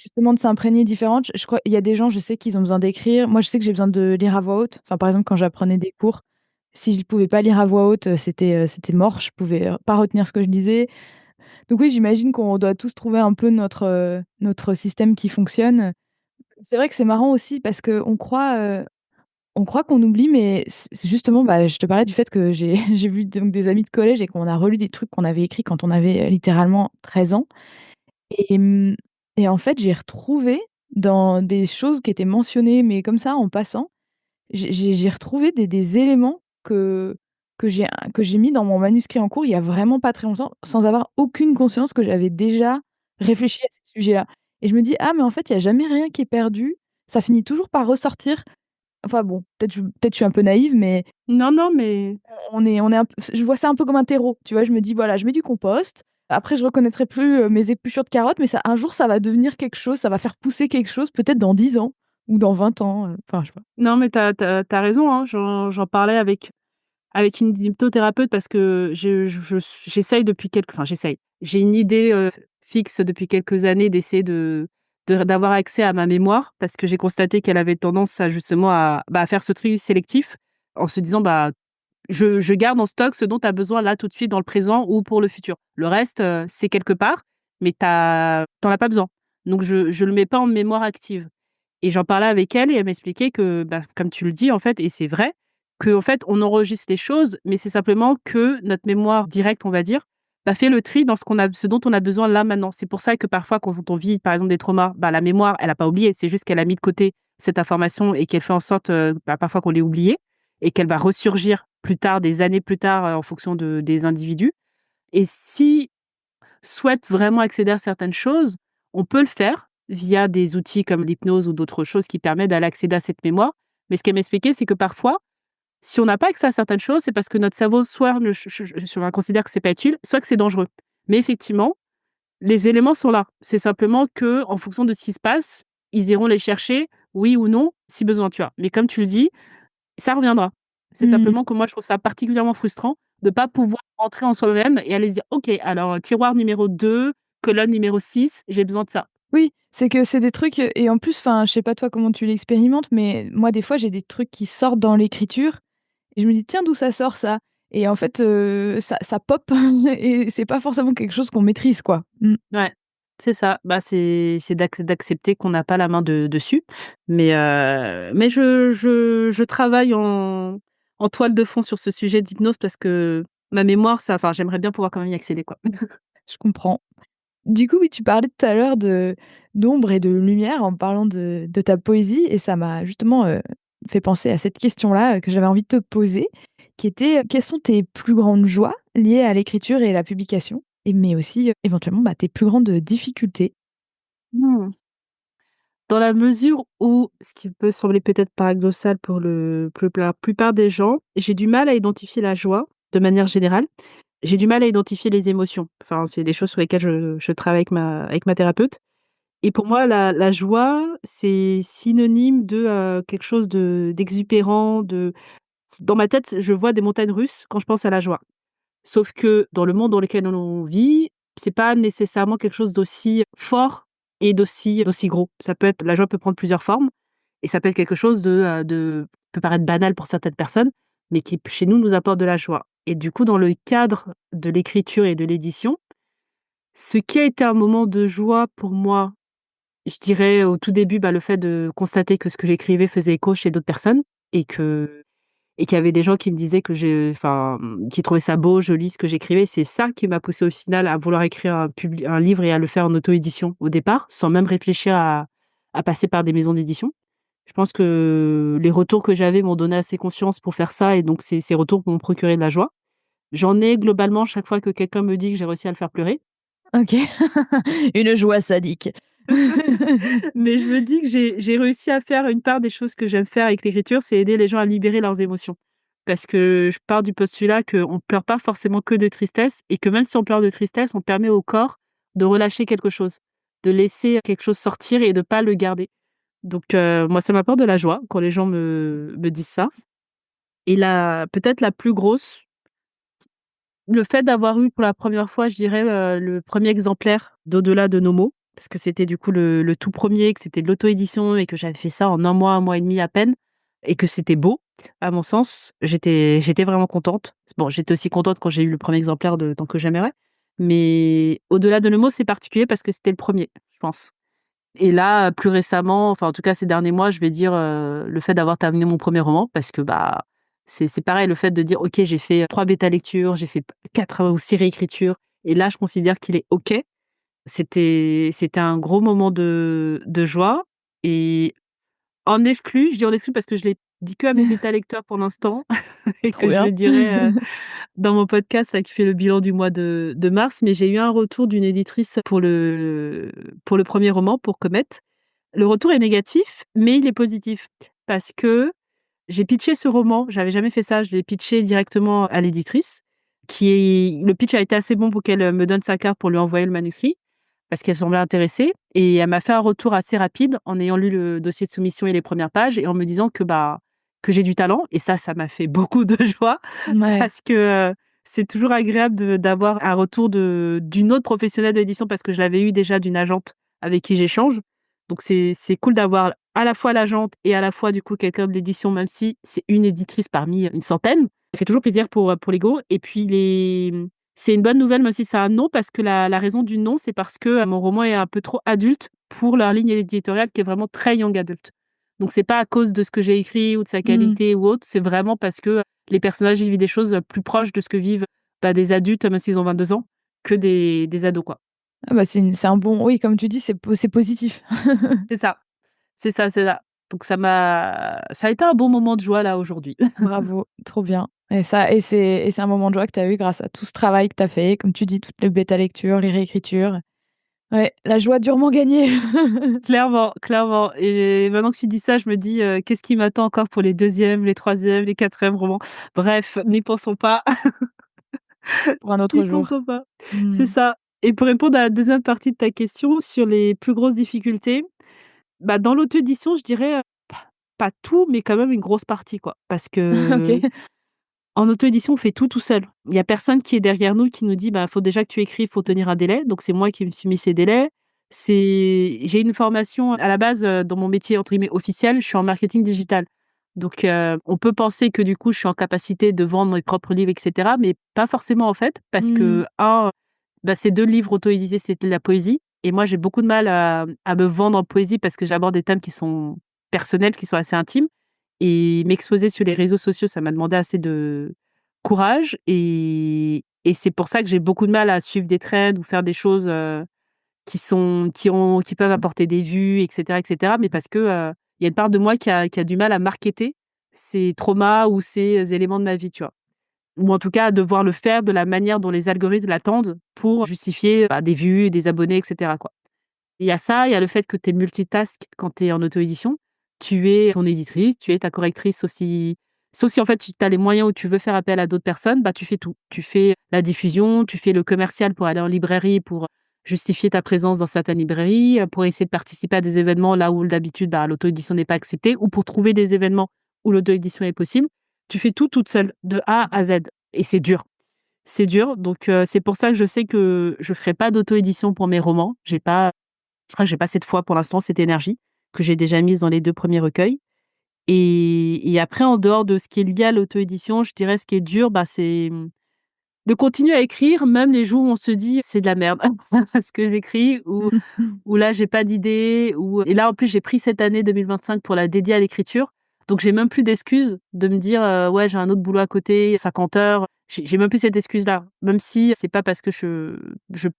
justement de s'imprégner différentes, je crois il y a des gens, je sais qu'ils ont besoin d'écrire. Moi, je sais que j'ai besoin de lire à voix haute. Enfin, par exemple, quand j'apprenais des cours, si je ne pouvais pas lire à voix haute, c'était mort, je pouvais, pas retenir ce que je disais. Donc oui, j'imagine qu'on doit tous trouver un peu notre système qui fonctionne. C'est vrai que c'est marrant aussi parce on croit qu'on oublie, mais c'est justement, je te parlais du fait que j'ai j'ai vu donc des amis de collège et qu'on a relu des trucs qu'on avait écrits quand on avait, littéralement 13 ans et et en fait, j'ai retrouvé dans des choses qui étaient mentionnées, mais comme ça, en passant, j'ai retrouvé des éléments que j'ai mis dans mon manuscrit en cours il y a vraiment pas très longtemps, sans avoir aucune conscience que j'avais déjà réfléchi à ces sujets-là et je me dis: «Ah mais en fait, il y a jamais rien qui est perdu, ça finit toujours par ressortir». Enfin bon, peut-être je suis un peu naïve, mais Non, non, mais on est un p je vois ça un peu comme un terreau, tu vois? Je me dis: «Voilà, je mets du compost, après je reconnaîtrai plus, mes épluchures de carottes, mais ça un jour ça va devenir quelque chose, ça va faire pousser quelque chose, peut-être dans 10 ans ou dans 20 ans», enfin je sais pas. non, mais tu as raison, hein. J'en parlais avec une hypnothérapeute parce que j'essaye depuis quelque enfin j'essaye. J'ai une idée, fixe depuis quelques années d'essayer d'avoir accès à ma mémoire parce que j'ai constaté qu'elle avait tendance à justement à faire ce tri sélectif en se disant: je garde en stock ce dont tu as besoin là tout de suite dans le présent ou pour le futur. Le reste, c'est quelque part, mais tu as pas besoin. Donc je le mets pas en mémoire active. Et j'en parlais avec elle et elle m'expliquait que, comme tu le dis, en fait et c'est vrai, qu'en fait, on enregistre les choses, mais c'est simplement que notre mémoire directe, on va dire, fait le tri dans ce dont on a besoin là, maintenant. C'est pour ça que parfois, quand on vit, par exemple, des traumas, la mémoire, elle a pas oublié, c'est juste qu'elle a mis de côté cette information et qu'elle fait en sorte, parfois qu'on l'ait oubliée et qu'elle va ressurgir plus tard, des années plus tard, en fonction des individus et si souhaite vraiment accéder à certaines choses, on peut le faire via des outils comme l'hypnose ou d'autres choses qui permettent d'aller accéder à cette mémoire. Mais ce qu'elle m'expliquait, c'est que parfois, si on n'a pas accès à certaines choses, c'est parce que notre cerveau soit ne ch ch ch considère que c'est pas utile, soit que c'est dangereux. Mais effectivement, les éléments sont là. C'est simplement que, en fonction de ce qui se passe, ils iront les chercher, oui ou non, si besoin, tu vois? Mais comme tu le dis, ça reviendra. C'est Mmh. simplement que moi, je trouve ça particulièrement frustrant de pas pouvoir rentrer en soi-même et aller se dire: «OK, alors, tiroir numéro 2, colonne numéro 6, j'ai besoin de ça». Oui, c'est que c'est des trucs, et en plus, enfin, je sais pas toi comment tu l'expérimentes, mais moi, des fois, j'ai des trucs qui sortent dans l'écriture et je me dis: «Tiens, d'où ça sort ça?» et en fait, ça pop et c'est pas forcément quelque chose qu'on maîtrise, quoi. Mmh. Ouais, c'est ça. C'est d'accepter qu'on n'a pas la main dessus. Mais je travaille en toile de fond sur ce sujet d'hypnose parce que ma mémoire, ça enfin, j'aimerais bien pouvoir quand même y accéder, quoi. Je comprends. Du coup, oui, tu parlais tout à l'heure de d'ombre et de lumière en parlant de ta poésie et ça m'a justement, fait penser à cette question-là, que j'avais envie de te poser, qui était, quelles sont tes plus grandes joies liées à l'écriture et à la publication? Et mais aussi, éventuellement, tes plus grandes difficultés? Mmh. Dans la mesure où, ce qui peut sembler peut-être paradoxal pour la plupart des gens, j'ai du mal à identifier la joie, de manière générale. J'ai du mal à identifier les émotions. Enfin, c'est des choses sur lesquelles je travaille avec ma thérapeute et pour moi, la joie, c'est synonyme de, quelque chose d'exubérant, dans ma tête, je vois des montagnes russes quand je pense à la joie. Sauf que dans le monde dans lequel on vit, c'est pas nécessairement quelque chose d'aussi fort et d'aussi gros. Ça peut être la joie peut prendre plusieurs formes et ça peut être quelque chose de peut paraître banal pour certaines personnes, mais qui chez nous, nous apporte de la joie. Et du coup, dans le cadre de l'écriture et de l'édition, ce qui a été un moment de joie pour moi, je dirais au tout début, le fait de constater que ce que j'écrivais faisait écho chez d'autres personnes et que et qu'il y avait des gens qui me disaient qui trouvaient ça beau, joli ce que j'écrivais. C'est ça qui m'a poussée au final à vouloir écrire un livre et à le faire en auto-édition au départ, sans même réfléchir à passer par des maisons d'édition. Je pense que les retours que j'avais m'ont donné assez confiance pour faire ça et donc ces retours m'ont procuré de la joie. J'en ai globalement chaque fois que quelqu'un me dit que j'ai réussi à le faire pleurer. OK. Une joie sadique. Mais je me dis que j'ai réussi à faire une part des choses que j'aime faire avec l'écriture, c'est aider les gens à libérer leurs émotions. Parce que je pars du postulat qu'on pleure pas forcément que de tristesse et que même si on pleure de tristesse, on permet au corps de relâcher quelque chose, de laisser quelque chose sortir et de pas le garder. Donc moi, ça m'apporte de la joie quand les gens me disent ça et peut-être la plus grosse, le fait d'avoir eu pour la première fois, je dirais, le premier exemplaire d'Au-delà de nos mots, parce que c'était du coup le tout premier, que c'était de l'auto-édition et que j'avais fait ça en un mois et demi à peine et que c'était beau, à mon sens. J'étais vraiment contente. Bon, j'étais aussi contente quand j'ai eu le premier exemplaire de Tant que j'aimerais, mais Au-delà de nos mots, c'est particulier parce que c'était le premier, je pense. Et là, plus récemment, enfin, en tout cas, ces derniers mois, je vais dire, le fait d'avoir terminé mon premier roman parce que, bah, c'est pareil, le fait de dire: «OK, j'ai fait 3 bêta lectures, j'ai fait 4 ou 6 réécritures et là, je considère qu'il est OK». C'était un gros moment de joie et je dis en exclu parce que je l'ai dit que à mes bêta lecteurs pour l'instant et Trop que je bien. le dirai, dans mon podcast là qui fait le bilan du mois de mars, mais j'ai eu un retour d'une éditrice pour le premier roman, pour Comet. Le retour est négatif, mais il est positif parce que j'ai pitché ce roman, j'avais jamais fait ça, je l'ai pitché directement à l'éditrice le pitch a été assez bon pour qu'elle, me donne sa carte pour lui envoyer le manuscrit, parce qu'elle semblait intéressée et elle m'a fait un retour assez rapide en ayant lu le dossier de soumission et les premières pages et en me disant que j'ai du talent et ça m'a fait beaucoup de joie Ouais. parce que, c'est toujours agréable d'avoir un retour d'une autre professionnelle de l'édition parce que je l'avais eu déjà d'une agente avec qui j'échange. Donc c'est cool d'avoir à la fois l'agente et à la fois du coup quelqu'un de l'édition, même si c'est une éditrice parmi une centaine. Ça fait toujours plaisir pour l'ego et puis c'est une bonne nouvelle même si c'est un non parce que la raison du non, c'est parce que, mon roman est un peu trop adulte pour leur ligne éditoriale qui est vraiment très young adult. Donc c'est pas à cause de ce que j'ai écrit ou de sa Mmh. qualité ou autre, c'est vraiment parce que les personnages vivent des choses, plus proches de ce que vivent, bah, des adultes, même s'ils ont 22 ans, que des ados, quoi. Ah bah, c'est un bon oui, comme tu dis, c'est positif. C'est ça, c'est ça, c'est ça. Donc ça a été un bon moment de joie là aujourd'hui. Bravo, trop bien et c'est un moment de joie que tu as eu grâce à tout ce travail que tu as fait, comme tu dis, toutes les bêta lectures, les réécritures. Ouais, la joie durement gagnée. Clairement, clairement et maintenant que tu dis ça, je me dis, «Qu'est-ce qui m'attend encore pour les deuxièmes, les troisièmes, les quatrièmes romans?» Bref, n'y pensons pas, Pour un autre n'y jour. pensons pas. C'est Mmh. ça et pour répondre à la deuxième partie de ta question sur les plus grosses difficultés, bah, dans l'auto-édition, je dirais, pas tout, mais quand même une grosse partie, quoi. Parce que OK. en auto-édition, on fait tout seul. Il y a personne qui est derrière nous qui nous dit: «Bah, faut déjà que tu écrives, faut tenir un délai». Donc c'est moi qui me suis mis ces délais. J'ai une formation à la base, dans mon métier entre guillemets «officiel», je suis en marketing digital. Donc on peut penser que du coup, je suis en capacité de vendre mes propres livres et cetera, mais pas forcément en fait. Parce Mmh. que bah, ces 2 livres auto-édités, c'était de la poésie et moi j'ai beaucoup de mal à me vendre en poésie parce que j'aborde des thèmes qui sont personnels, qui sont assez intimes et m'exposer sur les réseaux sociaux, ça m'a demandé assez de courage et c'est pour ça que j'ai beaucoup de mal à suivre des trends ou faire des choses, qui peuvent apporter des vues et cetera, mais parce que, il y a une part de moi qui a du mal à marketer ces traumas ou ces éléments de ma vie, tu vois? Ou en tout cas, à devoir le faire de la manière dont les algorithmes l'attendent pour justifier, bah, des vues, des abonnés et cetera, quoi. Il y a ça, il y a le fait que tu es multitask quand tu es en auto-édition. Tu es ton éditrice, tu es ta correctrice, sauf si en fait tu as les moyens où tu veux faire appel à d'autres personnes, bah, tu fais tout. Tu fais la diffusion, tu fais le commercial pour aller en librairie, pour justifier ta présence dans certaines librairies, pour essayer de participer à des événements là où d'habitude, bah, l'auto-édition n'est pas acceptée ou pour trouver des événements où l'auto-édition est possible. Tu fais tout toute seule, de A à Z et c'est dur. C'est dur donc c'est pour ça que je sais que je ferai pas d'auto-édition pour mes romans. Je crois que j'ai pas cette foi pour l'instant, cette énergie que j'ai déjà mise dans les 2 premiers recueils et après en dehors de ce qui est lié à l'auto-édition, je dirais ce qui est dur, bah, c'est, de continuer à écrire même les jours où on se dit: «C'est de la merde ce que j'écris» ou «Là j'ai pas d'idée» ou et là en plus j'ai pris cette année 2025 pour la dédier à l'écriture. Donc j'ai même plus d'excuses de me dire, «Ouais, j'ai un autre boulot à côté, 50 heures». J'ai même plus cette excuse-là. Même si c'est pas parce que je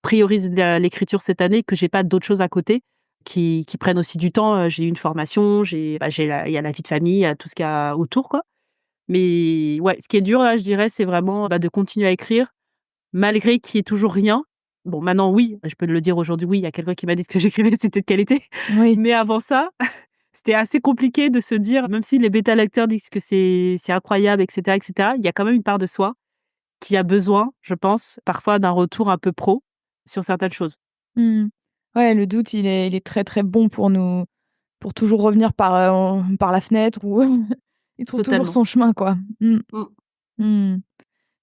priorise l'écriture cette année que j'ai pas d'autres choses à côté qui prennent aussi du temps. J'ai une formation, il y a la vie de famille, il y a tout ce qu'il y a autour, quoi. Mais ouais, ce qui est dur là, je dirais, c'est vraiment, de continuer à écrire malgré qu'il y ait toujours rien. Bon, maintenant oui, je peux le dire aujourd'hui, oui, il y a quelqu'un qui m'a dit que ce que j'écrivais, c'était de qualité. Oui. Mais avant ça, c'était assez compliqué de se dire, même si les bêta-lecteurs disent que c'est incroyable et cetera, il y a quand même une part de soi qui a besoin, je pense, parfois d'un retour un peu pro sur certaines choses. Mmh. Ouais, le doute, il est très, très bon pour toujours revenir par la fenêtre ou il trouve toujours Totalement. son chemin, quoi. Mmh. Mmh. Mmh.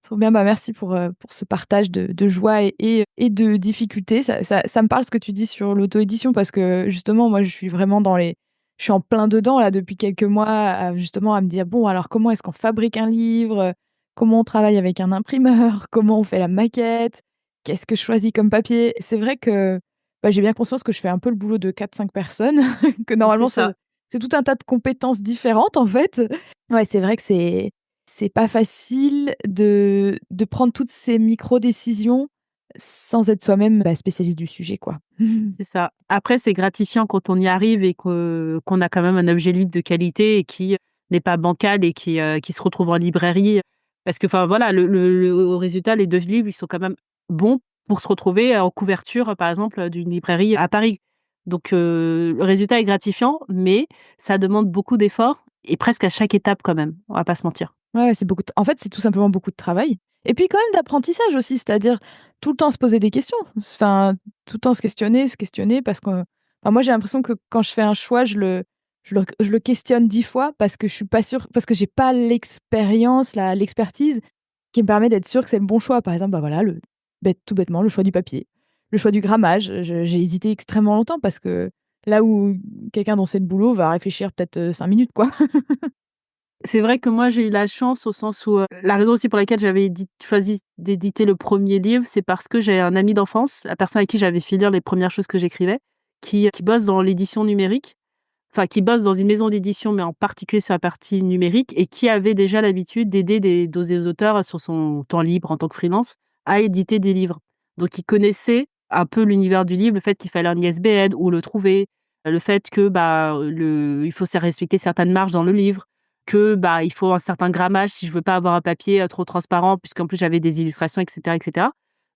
Trop bien, bah, merci pour ce partage de joie et de difficultés. Ça me parle ce que tu dis sur l'auto-édition parce que justement, moi, je suis en plein dedans là depuis quelques mois justement à me dire: «Bon, alors comment est-ce qu'on fabrique un livre? Comment on travaille avec un imprimeur? Comment on fait la maquette? Qu'est-ce que je choisis comme papier?» C'est vrai que, bah, j'ai bien conscience que je fais un peu le boulot de 4-5 personnes, que C'est normalement ça. c'est tout un tas de compétences différentes en fait. Ouais, c'est vrai que c'est pas facile de prendre toutes ces micro-décisions sans être soi-même, bah, spécialiste du sujet, quoi. C'est ça. Après, c'est gratifiant quand on y arrive et qu'on a quand même un objet libre de qualité et qui n'est pas bancal et qui se retrouve en librairie. Parce que, enfin, voilà, au résultat, les 2 livres, ils sont quand même bons pour se retrouver en couverture, par exemple, d'une librairie à Paris. Donc, le résultat est gratifiant, mais ça demande beaucoup d'efforts et presque à chaque étape quand même, on va pas se mentir. Ouais, c'est beaucoup de en fait, c'est tout simplement beaucoup de travail et puis quand même d'apprentissage aussi, c'est-à-dire tout le temps se poser des questions. Enfin, tout le temps se questionner parce que enfin, moi, j'ai l'impression que quand je fais un choix, je le questionne 10 fois parce que je suis pas sûre parce que j'ai pas l'expertise qui me permet d'être sûre que c'est le bon choix. Par exemple, bah, voilà, tout bêtement, le choix du papier, le choix du grammage. J'ai hésité extrêmement longtemps parce que là où quelqu'un dont c'est le boulot va réfléchir peut-être, 5 minutes, quoi. C'est vrai que moi, j'ai eu la chance au sens où, la raison aussi pour laquelle j'avais choisi d'éditer le premier livre, c'est parce que j'ai un ami d'enfance, la personne avec qui j'avais fait lire les premières choses que j'écrivais, qui bosse dans l'édition numérique, enfin qui bosse dans une maison d'édition, mais en particulier sur la partie numérique et qui avait déjà l'habitude d'aider des auteurs sur son temps libre en tant que freelance à éditer des livres. Donc il connaissait un peu l'univers du livre, le fait qu'il fallait un ISBN, où le trouver, le fait que, il faut respecter certaines marges dans le livre, que, il faut un certain grammage si je veux pas avoir un papier, trop transparent puisqu'en plus j'avais des illustrations et cetera et cetera.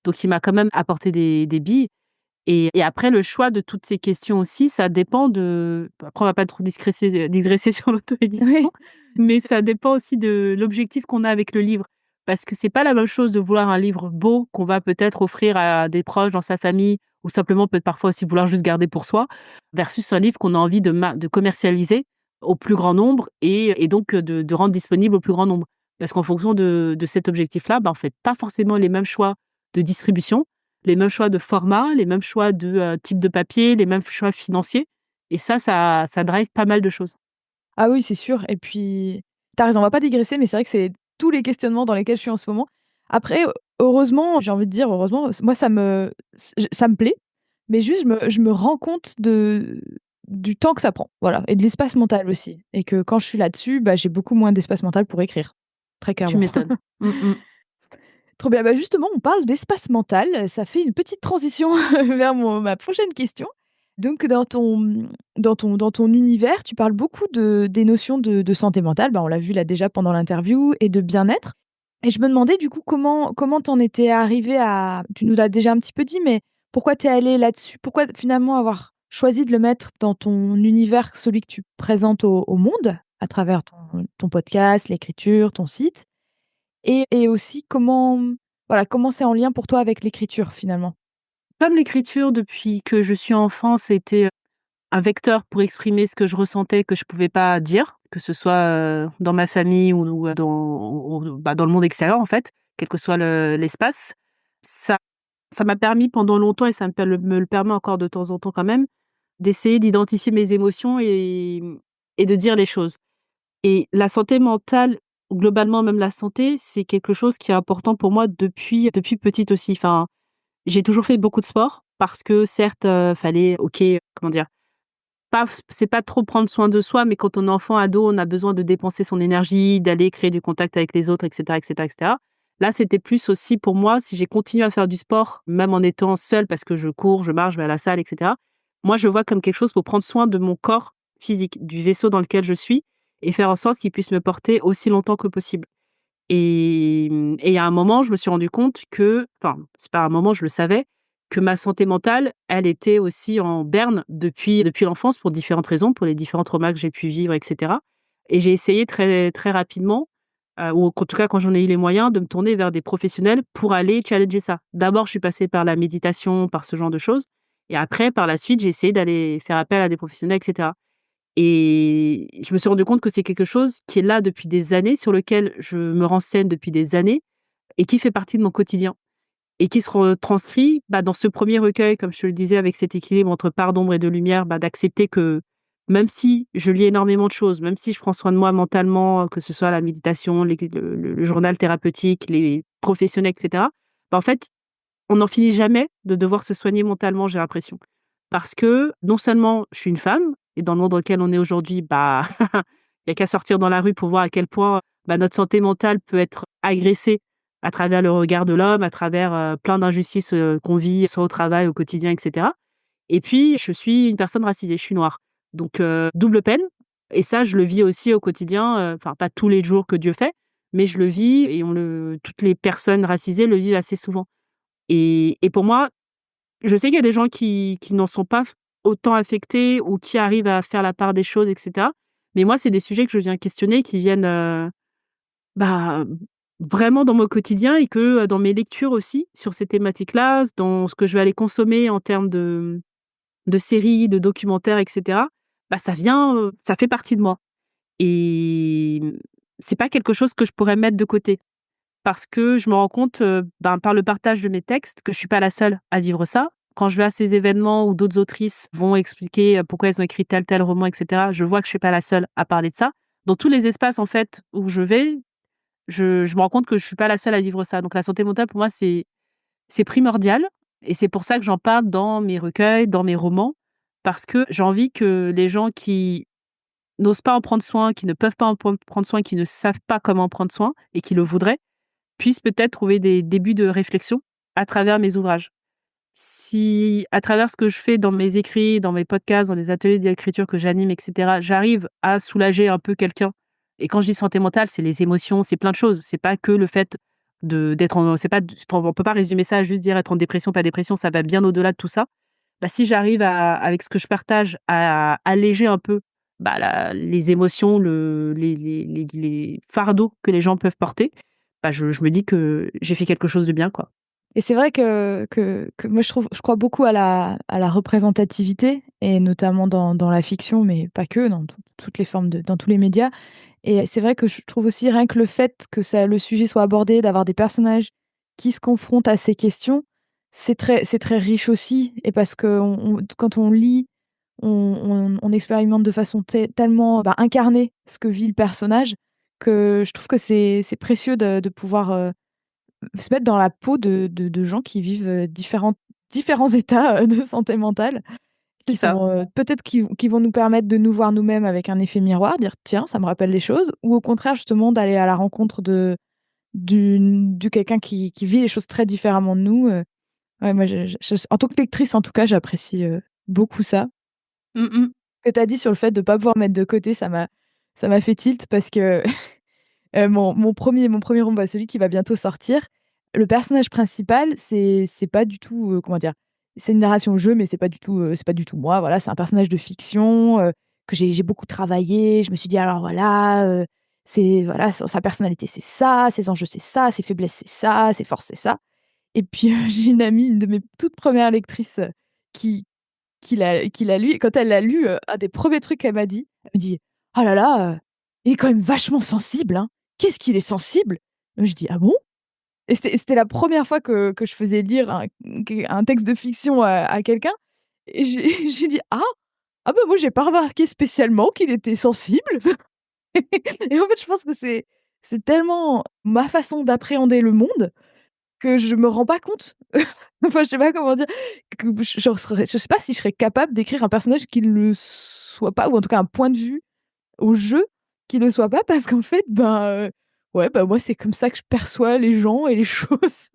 Donc il m'a quand même apporté des billes et après le choix de toutes ces questions aussi, ça dépend de après on va pas trop digresser sur l'auto-édition, Oui. mais ça dépend aussi de l'objectif qu'on a avec le livre. Parce que c'est pas la même chose de vouloir un livre beau qu'on va peut-être offrir à des proches dans sa famille ou simplement peut-être parfois aussi vouloir juste garder pour soi, versus un livre qu'on a envie de commercialiser au plus grand nombre et donc de rendre disponible au plus grand nombre. Parce qu'en fonction de cet objectif-là, on fait pas forcément les mêmes choix de distribution, les mêmes choix de format, les mêmes choix de, type de papier, les mêmes choix financiers et ça drive pas mal de choses. Ah oui, c'est sûr et puis tu as raison, on va pas digresser, mais c'est vrai que c'est tous les questionnements dans lesquels je suis en ce moment. Après, heureusement, j'ai envie de dire heureusement, moi ça me plaît, mais juste je me rends compte du temps que ça prend, voilà et de l'espace mental aussi et que quand je suis là-dessus, bah, j'ai beaucoup moins d'espace mental pour écrire, très Tu clairement. m'étonnes. Mmh mh. Trop bien, bah, justement, on parle d'espace mental, ça fait une petite transition vers ma prochaine question. Donc dans ton univers, tu parles beaucoup des notions de santé mentale, bah, on l'a vu là déjà pendant l'interview et de bien-être et je me demandais du coup comment tu en étais arrivée à tu nous l'as déjà un petit peu dit, mais pourquoi tu es allée là-dessus? Pourquoi finalement avoir choisi de le mettre dans ton univers, celui que tu présentes au monde, à travers ton podcast, l'écriture, ton site? Et aussi comment c'est en lien pour toi avec l'écriture finalement? Comme l'écriture depuis que je suis enfant, c'était, un vecteur pour exprimer ce que je ressentais, que je pouvais pas dire, que ce soit, dans ma famille ou dans le monde extérieur en fait, quel que soit l'espace. Ça ça m'a permis pendant longtemps et ça me le permet encore de temps en temps quand même, d'essayer d'identifier mes émotions et de dire les choses. Et la santé mentale, globalement même la santé, c'est quelque chose qui est important pour moi depuis petite aussi. Enfin, j'ai toujours fait beaucoup de sport parce que certes, fallait OK, comment dire? pas c'est pas trop prendre soin de soi, mais quand on est enfant, ado, on a besoin de dépenser son énergie, d'aller créer du contact avec les autres et cetera et cetera et cetera. Là, c'était plus aussi pour moi, si j'ai continué à faire du sport, même en étant seule parce que je cours, je marche, je vais à la salle et cetera. Moi, je le vois comme quelque chose pour prendre soin de mon corps physique, du vaisseau dans lequel je suis et faire en sorte qu'il puisse me porter aussi longtemps que possible. Et il y a un moment, je me suis rendu compte que enfin, c'est pas un moment, je le savais, que ma santé mentale, elle était aussi en berne depuis l'enfance pour différentes raisons, pour les différents traumas que j'ai pu vivre et cetera. Et j'ai essayé très très rapidement, ou en tout cas quand j'en ai eu les moyens, de me tourner vers des professionnels pour aller challenger ça. D'abord, je suis passée par la méditation, par ce genre de choses et après, par la suite, j'ai essayé d'aller faire appel à des professionnels et cetera. Et je me suis rendu compte que c'est quelque chose qui est là depuis des années, sur lequel je me renseigne depuis des années et qui fait partie de mon quotidien et qui se retranscrit, dans ce premier recueil, comme je te le disais, avec cet équilibre entre part d'ombre et de lumière, d'accepter que même si je lis énormément de choses, même si je prends soin de moi mentalement, que ce soit la méditation, le journal thérapeutique, les professionnels et cetera, en fait, on n'en finit jamais de devoir se soigner mentalement, j'ai l'impression. Parce que non seulement je suis une femme et dans le monde dans lequel on est aujourd'hui, il y a qu'à sortir dans la rue pour voir à quel point, notre santé mentale peut être agressée à travers le regard de l'homme, à travers, plein d'injustices, qu'on vit soit au travail, au quotidien et cetera. Et puis je suis une personne racisée, je suis noire. Donc double peine et ça je le vis aussi au quotidien, enfin pas tous les jours que Dieu fait, mais je le vis et toutes les personnes racisées le vivent assez souvent. Et pour moi, je sais qu'il y a des gens qui n'en sont pas autant affectés ou qui arrivent à faire la part des choses et cetera. Mais moi, c'est des sujets que je viens questionner qui viennent, bah, vraiment dans mon quotidien et que, dans mes lectures aussi sur ces thématiques-là, dans ce que je vais aller consommer en termes de séries, de documentaires et cetera, ça fait partie de moi et c'est pas quelque chose que je pourrais mettre de côté. Parce que je me rends compte, par le partage de mes textes, que je suis pas la seule à vivre ça. Quand je vais à ces événements où d'autres autrices vont expliquer, pourquoi elles ont écrit tel roman et cetera, je vois que je suis pas la seule à parler de ça. Dans tous les espaces, en fait, où je vais, je me rends compte que je suis pas la seule à vivre ça. Donc la santé mentale, pour moi, c'est primordial et c'est pour ça que j'en parle dans mes recueils, dans mes romans, parce que j'ai envie que les gens qui n'osent pas en prendre soin, qui ne peuvent pas en prendre soin, qui ne savent pas comment en prendre soin et qui le voudraient, puissent peut-être trouver des débuts de réflexion à travers mes ouvrages. Si, à travers ce que je fais dans mes écrits, dans mes podcasts, dans les ateliers d'écriture que j'anime et cetera, j'arrive à soulager un peu quelqu'un et quand je dis santé mentale, c'est les émotions, c'est plein de choses. C'est pas que le fait d'être en c'est pas on peut pas résumer ça à juste dire être en dépression, pas dépression, ça va bien au-delà de tout ça. Si j'arrive à avec ce que je partage, à alléger un peu, les émotions, les fardeaux que les gens peuvent porter, je me dis que j'ai fait quelque chose de bien, quoi. Et c'est vrai que moi je crois beaucoup à la représentativité et notamment dans la fiction, mais pas que, dans toutes les formes dans tous les médias. Et c'est vrai que je trouve aussi rien que le fait que le sujet soit abordé, d'avoir des personnages qui se confrontent à ces questions, c'est très riche aussi. Et parce que quand on lit, on expérimente de façon tellement incarnée ce que vit le personnage, que je trouve que c'est précieux de pouvoir se mettre dans la peau de gens qui vivent différents états de santé mentale, C'est qui ça. sont peut-être qui vont nous permettre de nous voir nous-mêmes avec un effet miroir, dire: «Tiens, ça me rappelle les choses», ou au contraire justement d'aller à la rencontre de quelqu'un qui vit les choses très différemment de nous. Ouais, moi en tant que lectrice en tout cas, j'apprécie, beaucoup ça. Mmh mh. Ce que tu as dit sur le fait de pas pouvoir mettre de côté, ça m'a fait tilt parce que mon premier roman, celui qui va bientôt sortir, le personnage principal, c'est pas du tout, comment dire? C'est une narration jeu, mais c'est pas du tout moi, voilà. C'est un personnage de fiction, que j'ai beaucoup travaillé. Je me suis dit: «Alors voilà, c'est voilà, sa personnalité, c'est ça, ses enjeux, c'est ça, ses faiblesses, c'est ça, ses forces, c'est ça». Et puis, j'ai une amie, une de mes toutes premières lectrices, qui qui l'a lu et quand elle l'a lu, un des premiers trucs qu'elle m'a dit, elle me dit: «Oh là là, il est quand même vachement sensible, hein. Qu'est-ce qu'il est sensible?» Je dis: «Ah bon?» Et c'était la première fois que je faisais lire un texte de fiction à quelqu'un et j'ai j'ai dit: «Ah! Ah bah, moi j'ai pas remarqué spécialement qu'il était sensible». Et en fait, je pense que c'est tellement ma façon d'appréhender le monde que je me rends pas compte. Enfin, je sais pas comment dire, que je sais pas si je serais capable d'écrire un personnage qui ne le soit pas ou en tout cas un point de vue au jeu qui le soit pas parce qu'en fait, ouais, moi, c'est comme ça que je perçois les gens et les choses.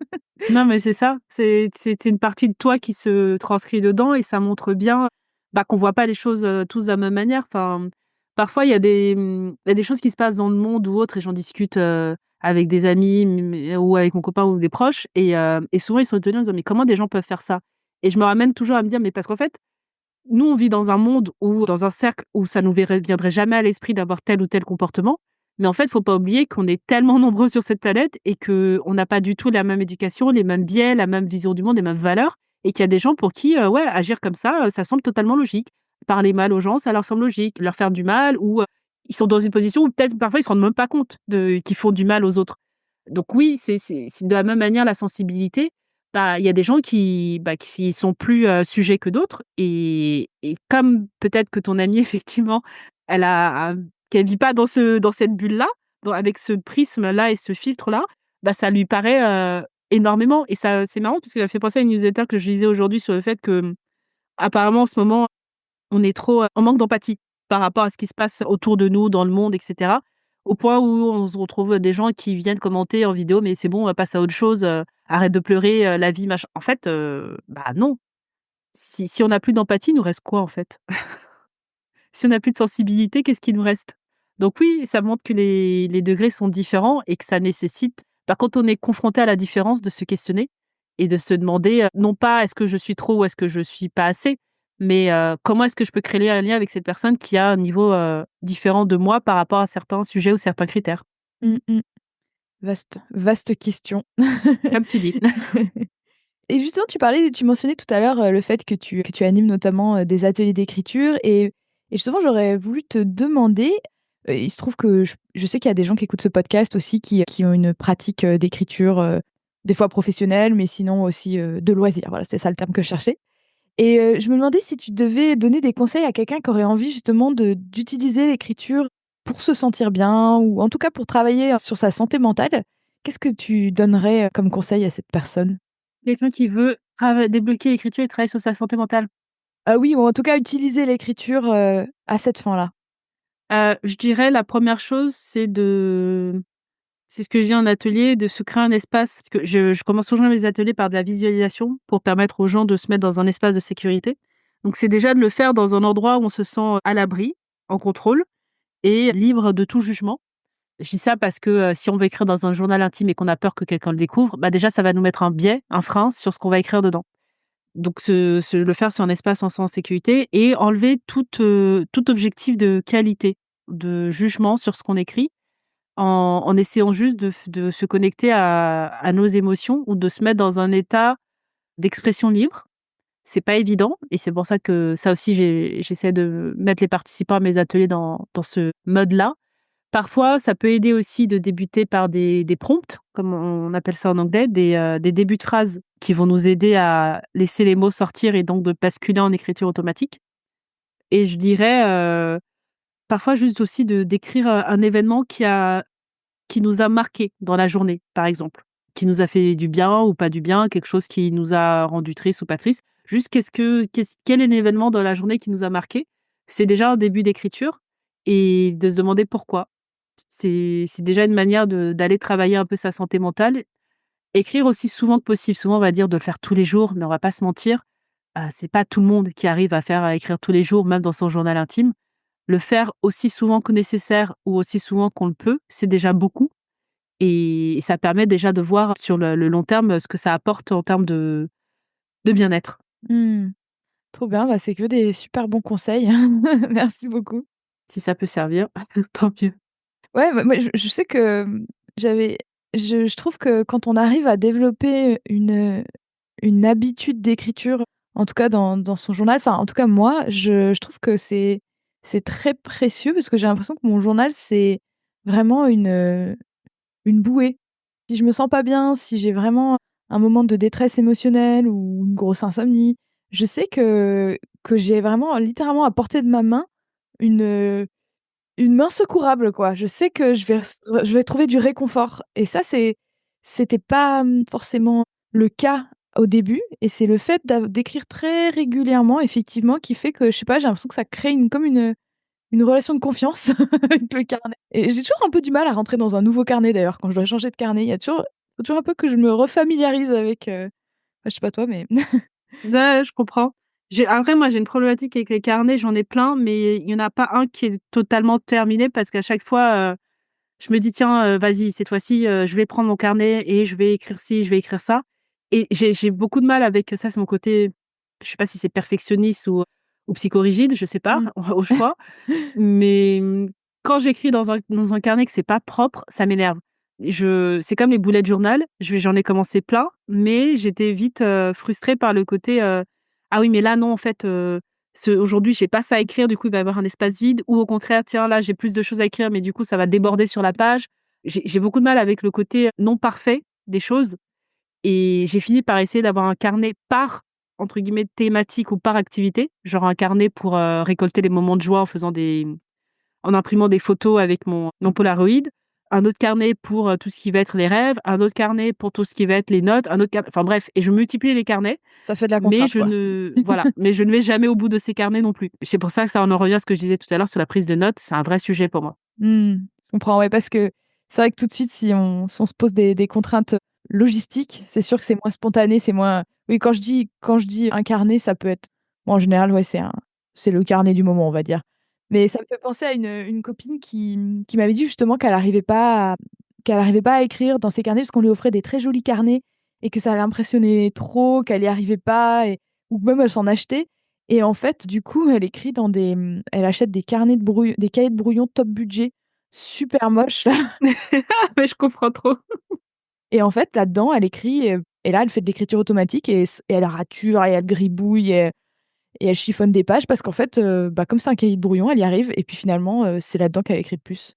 Non, mais c'est ça, c'est une partie de toi qui se transcrit dedans et ça montre bien, qu'on voit pas les choses, tous de la même manière. Enfin, parfois il y a des choses qui se passent dans le monde ou autre et j'en discute, avec des amis, ou avec mon copain ou des proches et souvent ils sont étonnés en disant: «Mais comment des gens peuvent faire ça?» Et je me ramène toujours à me dire: «Mais parce qu'en fait, nous, on vit dans un monde ou dans un cercle où ça nous viendrait jamais à l'esprit d'avoir tel ou tel comportement. Mais en fait, faut pas oublier qu'on est tellement nombreux sur cette planète et qu'on n'a pas du tout la même éducation, les mêmes biais, la même vision du monde, les mêmes valeurs et qu'il y a des gens pour qui, ouais, agir comme ça semble totalement logique. Parler mal aux gens, ça leur semble logique. Leur faire du mal ou, ils sont dans une position où peut-être parfois ils se rendent même pas compte qu'ils font du mal aux autres. Donc oui, c'est de la même manière la sensibilité. Il y a des gens qui sont plus, sujets que d'autres et comme peut-être que ton amie effectivement, elle a qu'elle vit pas dans cette bulle-là, avec ce prisme-là et ce filtre-là, ça lui paraît, énormément et ça c'est marrant parce que ça fait penser à une newsletter que je lisais aujourd'hui sur le fait que, apparemment en ce moment on est trop, en manque d'empathie par rapport à ce qui se passe autour de nous, dans le monde et cetera. Au point où on se retrouve des gens qui viennent commenter en vidéo: «Mais c'est bon, on va passer à autre chose, arrête de pleurer, la vie machin». En fait, non. Si on n'a plus d'empathie, il nous reste quoi en fait? Si on n'a plus de sensibilité, qu'est-ce qui nous reste? Donc oui, ça montre que les degrés sont différents et que ça nécessite, quand on est confronté à la différence, de se questionner et de se demander, non pas: «Est-ce que je suis trop ou est-ce que je suis pas assez?» mais «Comment est-ce que je peux créer un lien avec cette personne qui a un niveau, différent de moi par rapport à certains sujets ou certains critères?» Mmh mh. Vaste question. Comme tu dis. Et justement, tu mentionnais tout à l'heure, le fait que tu animes notamment, des ateliers d'écriture et justement, j'aurais voulu te demander, il se trouve que je sais qu'il y a des gens qui écoutent ce podcast aussi qui ont une pratique, d'écriture, des fois professionnelle, mais sinon aussi, de loisir. Voilà, c'est ça le terme que je cherchais et je me demandais si tu devais donner des conseils à quelqu'un qui aurait envie justement d'utiliser l'écriture pour se sentir bien ou en tout cas pour travailler sur sa santé mentale. Qu'est-ce que tu donnerais, comme conseil à cette personne? Quelqu'un qui veut trava débloquer l'écriture et travailler sur sa santé mentale. Ah oui, ou en tout cas utiliser l'écriture, à cette fin-là. Je dirais la première chose, c'est ce que je dis en atelier, de se créer un espace parce que je commence toujours mes ateliers par de la visualisation pour permettre aux gens de se mettre dans un espace de sécurité. Donc c'est déjà de le faire dans un endroit où on se sent à l'abri, en contrôle et libre de tout jugement. Je dis ça parce que, si on veut écrire dans un journal intime et qu'on a peur que quelqu'un le découvre, déjà ça va nous mettre un biais, un frein sur ce qu'on va écrire dedans. Donc le faire sur un espace où on se sent en sécurité et enlever tout objectif de qualité, de jugement sur ce qu'on écrit en essayant juste de se connecter à nos émotions ou de se mettre dans un état d'expression libre. C'est pas évident et c'est pour ça que ça aussi j'essaie de mettre les participants à mes ateliers dans ce mode-là. Parfois, ça peut aider aussi de débuter par des prompts, comme on appelle ça en anglais, des débuts de phrases qui vont nous aider à laisser les mots sortir et donc de basculer en écriture automatique et je dirais, parfois juste aussi de d'écrire, un événement qui nous a marqué dans la journée, par exemple, qui nous a fait du bien ou pas du bien, quelque chose qui nous a rendu triste ou pas triste. Juste quel est l'événement dans la journée qui nous a marqué? C'est déjà un début d'écriture et de se demander pourquoi. C'est déjà une manière d'aller travailler un peu sa santé mentale. Écrire aussi souvent que possible. Souvent, on va dire de le faire tous les jours, mais on va pas se mentir, c'est pas tout le monde qui arrive à écrire tous les jours, même dans son journal intime. Le faire aussi souvent que nécessaire ou aussi souvent qu'on le peut, c'est déjà beaucoup et ça permet déjà de voir sur le long terme, ce que ça apporte en termes de bien-être. Mmh. Trop bien, c'est que des super bons conseils. Merci beaucoup. Si ça peut servir, tant mieux. Ouais, moi je sais que, j'avais je trouve que quand on arrive à développer une habitude d'écriture, en tout cas dans son journal, enfin en tout cas moi, je trouve que c'est très précieux parce que j'ai l'impression que mon journal, c'est vraiment une bouée. Si je me sens pas bien, si j'ai vraiment un moment de détresse émotionnelle ou une grosse insomnie, je sais que j'ai vraiment littéralement à portée de ma main une, une main secourable, quoi. Je sais que je vais trouver du réconfort et ça, c'était pas, forcément le cas au début et c'est le fait d'écrire très régulièrement effectivement qui fait que, je sais pas, j'ai l'impression que ça crée une relation de confiance avec le carnet et j'ai toujours un peu du mal à rentrer dans un nouveau carnet d'ailleurs quand je dois changer de carnet. Il y a toujours faut toujours un peu que je me refamiliarise avec, je sais pas toi mais Ouais, je comprends. Après moi, j'ai une problématique avec les carnets, j'en ai plein, mais il y en a pas un qui est totalement terminé parce qu'à chaque fois, je me dis: «Tiens, vas-y, cette fois-ci, je vais prendre mon carnet et je vais écrire ci, je vais écrire ça» et j'ai beaucoup de mal avec ça, c'est mon côté, je sais pas si c'est perfectionniste ou psychorigide, je sais pas, mmh. au choix. Mais, quand j'écris dans un carnet que c'est pas propre, ça m'énerve. C'est comme les bullet journal, j'en ai commencé plein, mais j'étais vite, frustrée par le côté, «Ah oui, mais là non, en fait, aujourd'hui j'ai pas ça à écrire, du coup il va y avoir un espace vide» ou au contraire: «Tiens, là j'ai plus de choses à écrire, mais du coup ça va déborder sur la page». J'ai beaucoup de mal avec le côté non parfait des choses et j'ai fini par essayer d'avoir un carnet par, entre guillemets, «thématique» ou par activité. Genre un carnet pour, récolter les moments de joie en imprimant des photos avec mon Polaroid, un autre carnet pour, tout ce qui va être les rêves, un autre carnet pour tout ce qui va être les notes, un autre enfin bref et je multiplie les carnets, Ça fait de la mais contrainte je quoi. ne voilà, mais je ne vais jamais au bout de ces carnets non plus. C'est pour ça que ça en revient à ce que je disais tout à l'heure sur la prise de notes, c'est un vrai sujet pour moi. Mmh. Je comprends, ouais, parce que c'est vrai que tout de suite, si on se pose des contraintes logistiques, c'est sûr que c'est moins spontané, c'est moins oui, quand je dis un carnet, ça peut être moi, en général, ouais, c'est le carnet du moment, on va dire. Mais ça me fait penser à une copine qui m'avait dit justement qu'elle arrivait pas à écrire dans ses carnets parce qu'on lui offrait des très jolis carnets et que ça l'impressionnait trop, qu'elle y arrivait pas et ou même elle s'en achetait et en fait, du coup, elle écrit elle achète des cahiers de brouillon top budget, super moches là Mais je comprends trop. et en fait, là-dedans, elle écrit, et là, elle fait de l'écriture automatique et elle rature et elle gribouille et elle chiffonne des pages parce qu'en fait, bah, comme c'est un cahier de brouillon, elle y arrive et puis finalement, c'est là-dedans qu'elle écrit le plus.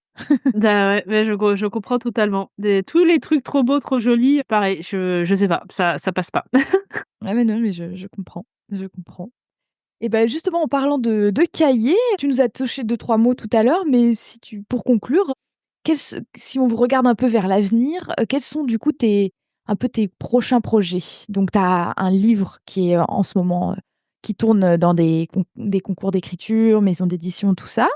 Bah, ouais, mais je comprends totalement. Tous les trucs trop beaux, trop jolis, pareil, je sais pas, ça passe pas. Ah mais non, mais je comprends, je comprends. Et ben justement, en parlant de cahiers, tu nous as touché deux trois mots tout à l'heure, mais si tu pour conclure, si on regarde un peu vers l'avenir, quels sont du coup tes prochains projets? Donc tu as un livre qui est en ce moment, qui tourne, dans des concours d'écriture, maison d'édition, tout ça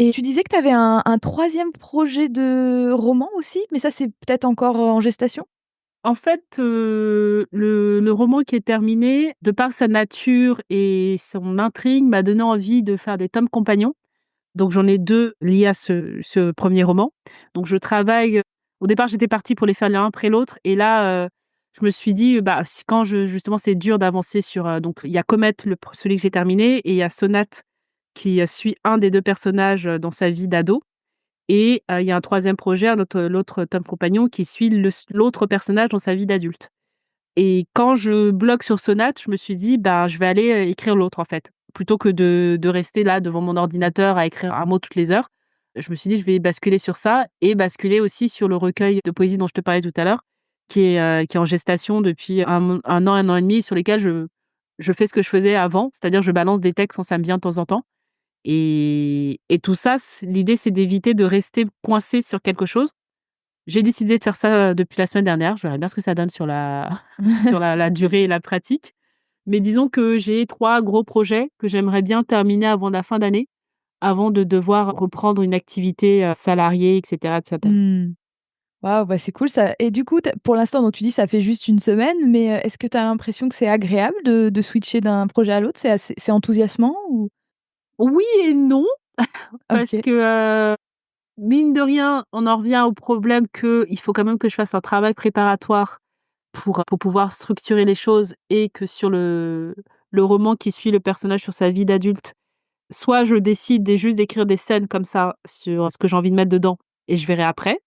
et tu disais que tu avais un 3e projet de roman aussi, mais ça, c'est peut-être encore, en gestation? En fait, le roman qui est terminé, de par sa nature et son intrigue, m'a donné envie de faire des tomes compagnons. Donc j'en ai 2 liés à ce 1er roman. Donc je travaille, au départ, j'étais partie pour les faire l'un après l'autre et là, je me suis dit, bah, si quand justement c'est dur d'avancer sur, donc il y a Comet, celui que j'ai terminé et il y a Sonate qui, suit un des 2 personnages, dans sa vie d'ado et il y a un troisième projet, l'autre tome compagnon qui suit l'autre personnage dans sa vie d'adulte. Et quand je bloque sur Sonate, je me suis dit: «Ben, je vais aller, écrire l'autre, en fait». Plutôt que de rester là devant mon ordinateur à écrire un mot toutes les heures. Je me suis dit: «Je vais basculer sur ça» et basculer aussi sur le recueil de poésie dont je te parlais tout à l'heure, qui est en gestation depuis un an et demi, sur lesquels je fais ce que je faisais avant, c'est-à-dire je balance des textes quand ça me vient de temps en temps et tout ça, l'idée, c'est d'éviter de rester coincé sur quelque chose. J'ai décidé de faire ça, depuis la semaine dernière. Je verrai bien ce que ça donne sur la sur la durée et la pratique. Mais disons que j'ai 3 gros projets que j'aimerais bien terminer avant la fin d'année, avant de devoir reprendre une activité, salariée et cetera. Mmh. Waouh, bah, c'est cool ça et du coup, pour l'instant, donc tu dis ça fait juste une semaine, mais est-ce que tu as l'impression que c'est agréable de switcher d'un projet à l'autre? C'est enthousiasmant ou? Oui et non, parce OK. que, mine de rien, on en revient au problème qu'il faut quand même que je fasse un travail préparatoire pour pouvoir structurer les choses et que sur le roman qui suit le personnage sur sa vie d'adulte, soit je décide juste d'écrire des scènes comme ça sur ce que j'ai envie de mettre dedans et je verrai après.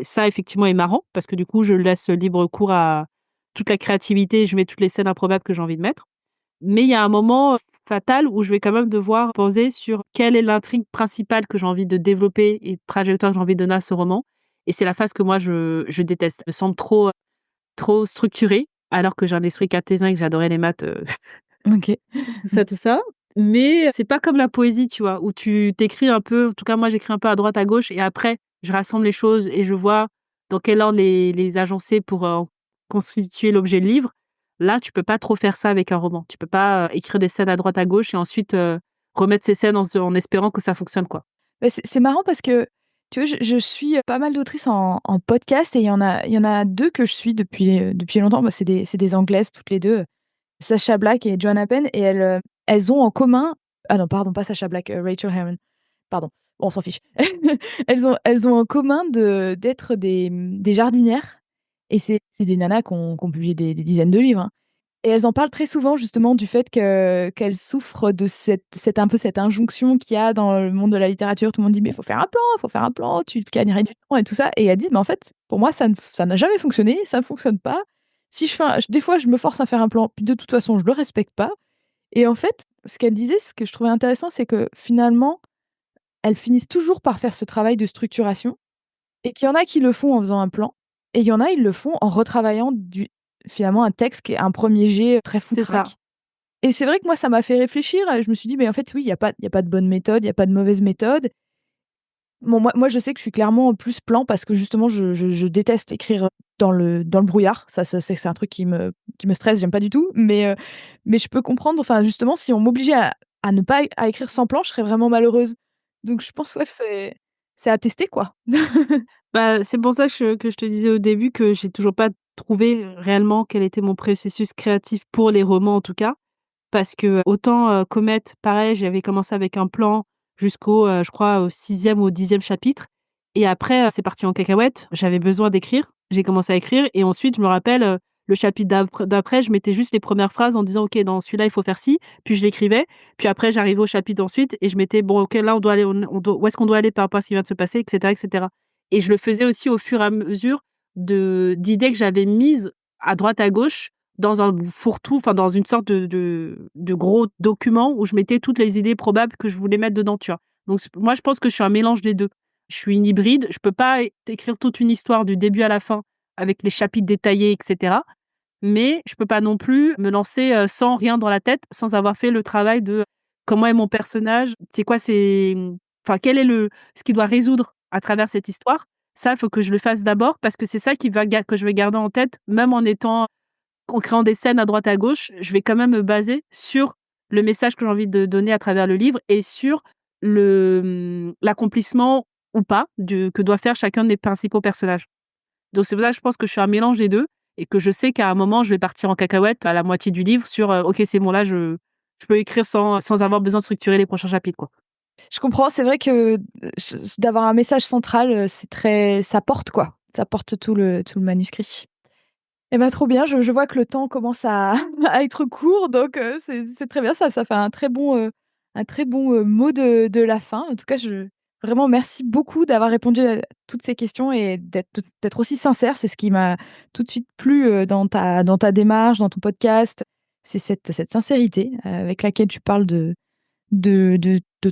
Ça effectivement est marrant parce que du coup je laisse libre cours à toute la créativité et je mets toutes les scènes improbables que j'ai envie de mettre. Mais il y a un moment, fatal où je vais quand même devoir poser sur quelle est l'intrigue principale que j'ai envie de développer et trajectoire que j'ai envie de donner à ce roman et c'est la phase que moi je déteste. Elle me semble trop structurée alors que j'ai un esprit cartésien et que j'adorais les maths, OK. tout ça. Mais c'est pas comme la poésie, tu vois? Où tu t'écris un peu, en tout cas moi j'écris un peu à droite, à gauche et après je rassemble les choses et je vois dans quel ordre les agencer pour, constituer l'objet de livre. Là, tu peux pas trop faire ça avec un roman. Tu peux pas, écrire des scènes à droite à gauche et ensuite, remettre ces scènes en espérant que ça fonctionne, quoi. Bah, c'est marrant parce que, tu vois, je suis, pas mal d'autrices en podcast et il y en a 2 que je suis depuis longtemps. Bah, c'est des Anglaises toutes les 2, Sacha Black et Joanna Penn et elles ont en commun ah non, pardon, pas Sacha Black, Rachel Herron, pardon. Bon, on s'en fiche. Elles ont en commun d'être des jardinières et c'est des nanas qui ont publié des dizaines de livres, hein. Et elles en parlent très souvent justement du fait qu'elles souffrent de cette un peu cette injonction qu'il y a dans le monde de la littérature. Tout le monde dit: «Mais il faut faire un plan, tu gagnerais du temps» et tout ça et elles disent: «Mais en fait, pour moi, ça n'a jamais fonctionné, ça ne fonctionne pas. Si je fais un des fois, je me force à faire un plan, puis de toute façon, je le respecte pas» et en fait, ce qu'elles disaient, ce que je trouvais intéressant, c'est que finalement, elles finissent toujours par faire ce travail de structuration et qu'il y en a qui le font en faisant un plan et il y en a, ils le font en retravaillant finalement un texte qui est un premier jet très C'est ça. foutraque. Et c'est vrai que moi, ça m'a fait réfléchir et je me suis dit: «Mais en fait, oui, il y a pas de bonne méthode, il y a pas de mauvaise méthode». Bon, moi, je sais que je suis clairement plus plan parce que justement, je déteste écrire dans le brouillard. Ça, c'est un truc qui me stresse, j'aime pas du tout. Mais je peux comprendre, enfin, justement, si on m'obligeait à ne pas à écrire sans plan, je serais vraiment malheureuse. Donc je pense, ouais, c'est à tester, quoi. Bah, c'est pour ça que je te disais au début que j'ai toujours pas trouvé réellement quel était mon processus créatif pour les romans, en tout cas. Parce que autant, Comet, pareil, j'avais commencé avec un plan jusqu'au, je crois au 6e ou au 10e chapitre et après, c'est parti en cacahuète. J'avais besoin d'écrire, j'ai commencé à écrire et ensuite je me rappelle, le chapitre d'après, je mettais juste les premières phrases en disant: «OK, dans celui-là, il faut faire ci», puis je l'écrivais, puis après j'arrivais au chapitre ensuite et je mettais: «Bon, OK, là, on doit aller on doit où est-ce qu'on doit aller par rapport à ce qui vient de se passer?» et cetera et cetera et je le faisais aussi au fur et à mesure d'idées que j'avais mises à droite à gauche dans un fourre-tout, enfin dans une sorte de gros document où je mettais toutes les idées probables que je voulais mettre dedans, tu vois? Donc moi je pense que je suis un mélange des 2. Je suis une hybride, je peux pas écrire toute une histoire du début à la fin avec les chapitres détaillés et cetera, mais je peux pas non plus me lancer, sans rien dans la tête, sans avoir fait le travail de comment est mon personnage, c'est quoi enfin quel est ce qu'il doit résoudre à travers cette histoire. Ça, il faut que je le fasse d'abord parce que c'est ça qui va que je vais garder en tête même en créant des scènes à droite à gauche, je vais quand même me baser sur le message que j'ai envie de donner à travers le livre et sur l'accomplissement ou pas que doit faire chacun des principaux personnages. Donc c'est pour ça que je pense que je suis un mélange des 2 et que je sais qu'à un moment, je vais partir en cacahuète à la moitié du livre sur, OK, c'est bon là, je peux écrire sans avoir besoin de structurer les prochains chapitres, quoi. Je comprends, c'est vrai que, d'avoir un message central, c'est très ça porte, quoi. Ça porte tout le manuscrit. Eh ben, trop bien, je vois que le temps commence à à être court, donc c'est très bien, ça fait un très bon mot de la fin. En tout cas, vraiment merci beaucoup d'avoir répondu à toutes ces questions et d'être aussi sincère. C'est ce qui m'a tout de suite plu, dans ta démarche, dans ton podcast. C'est cette sincérité, avec laquelle tu parles de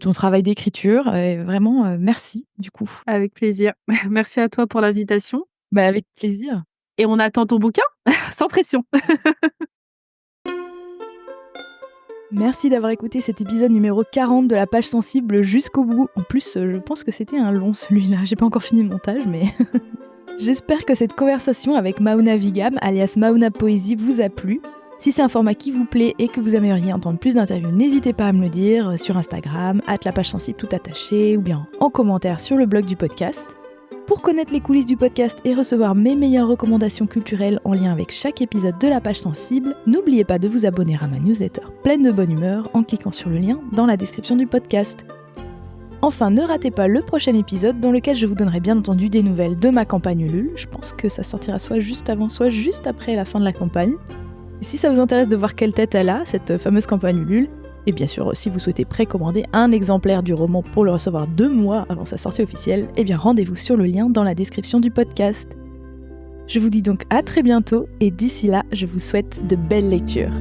ton travail d'écriture et vraiment, merci du coup. Avec plaisir. Merci à toi pour l'invitation Bah, avec plaisir. et on attend ton bouquin sans pression. Merci d'avoir écouté cet épisode numéro 40 de la page sensible jusqu'au bout. En plus, je pense que c'était un long celui-là. J'ai pas encore fini le montage, mais j'espère que cette conversation avec Maouna Vigam, alias Maouna Poésie, vous a plu. Si c'est un format qui vous plaît et que vous aimeriez entendre plus d'interviews, n'hésitez pas à me le dire sur Instagram, @lapage-sensible tout attaché, ou bien en commentaire sur le blog du podcast. Pour connaître les coulisses du podcast et recevoir mes meilleures recommandations culturelles en lien avec chaque épisode de la page sensible, n'oubliez pas de vous abonner à ma newsletter pleine de bonne humeur en cliquant sur le lien dans la description du podcast. Enfin, ne ratez pas le prochain épisode dans lequel je vous donnerai bien entendu des nouvelles de ma campagne Ulule. Je pense que ça sortira soit juste avant, soit juste après la fin de la campagne. Si ça vous intéresse de voir quelle tête elle a, cette fameuse campagne Ulule, et bien sûr, si vous souhaitez précommander un exemplaire du roman pour le recevoir 2 mois avant sa sortie officielle, eh bien rendez-vous sur le lien dans la description du podcast. Je vous dis donc à très bientôt, et d'ici là, je vous souhaite de belles lectures.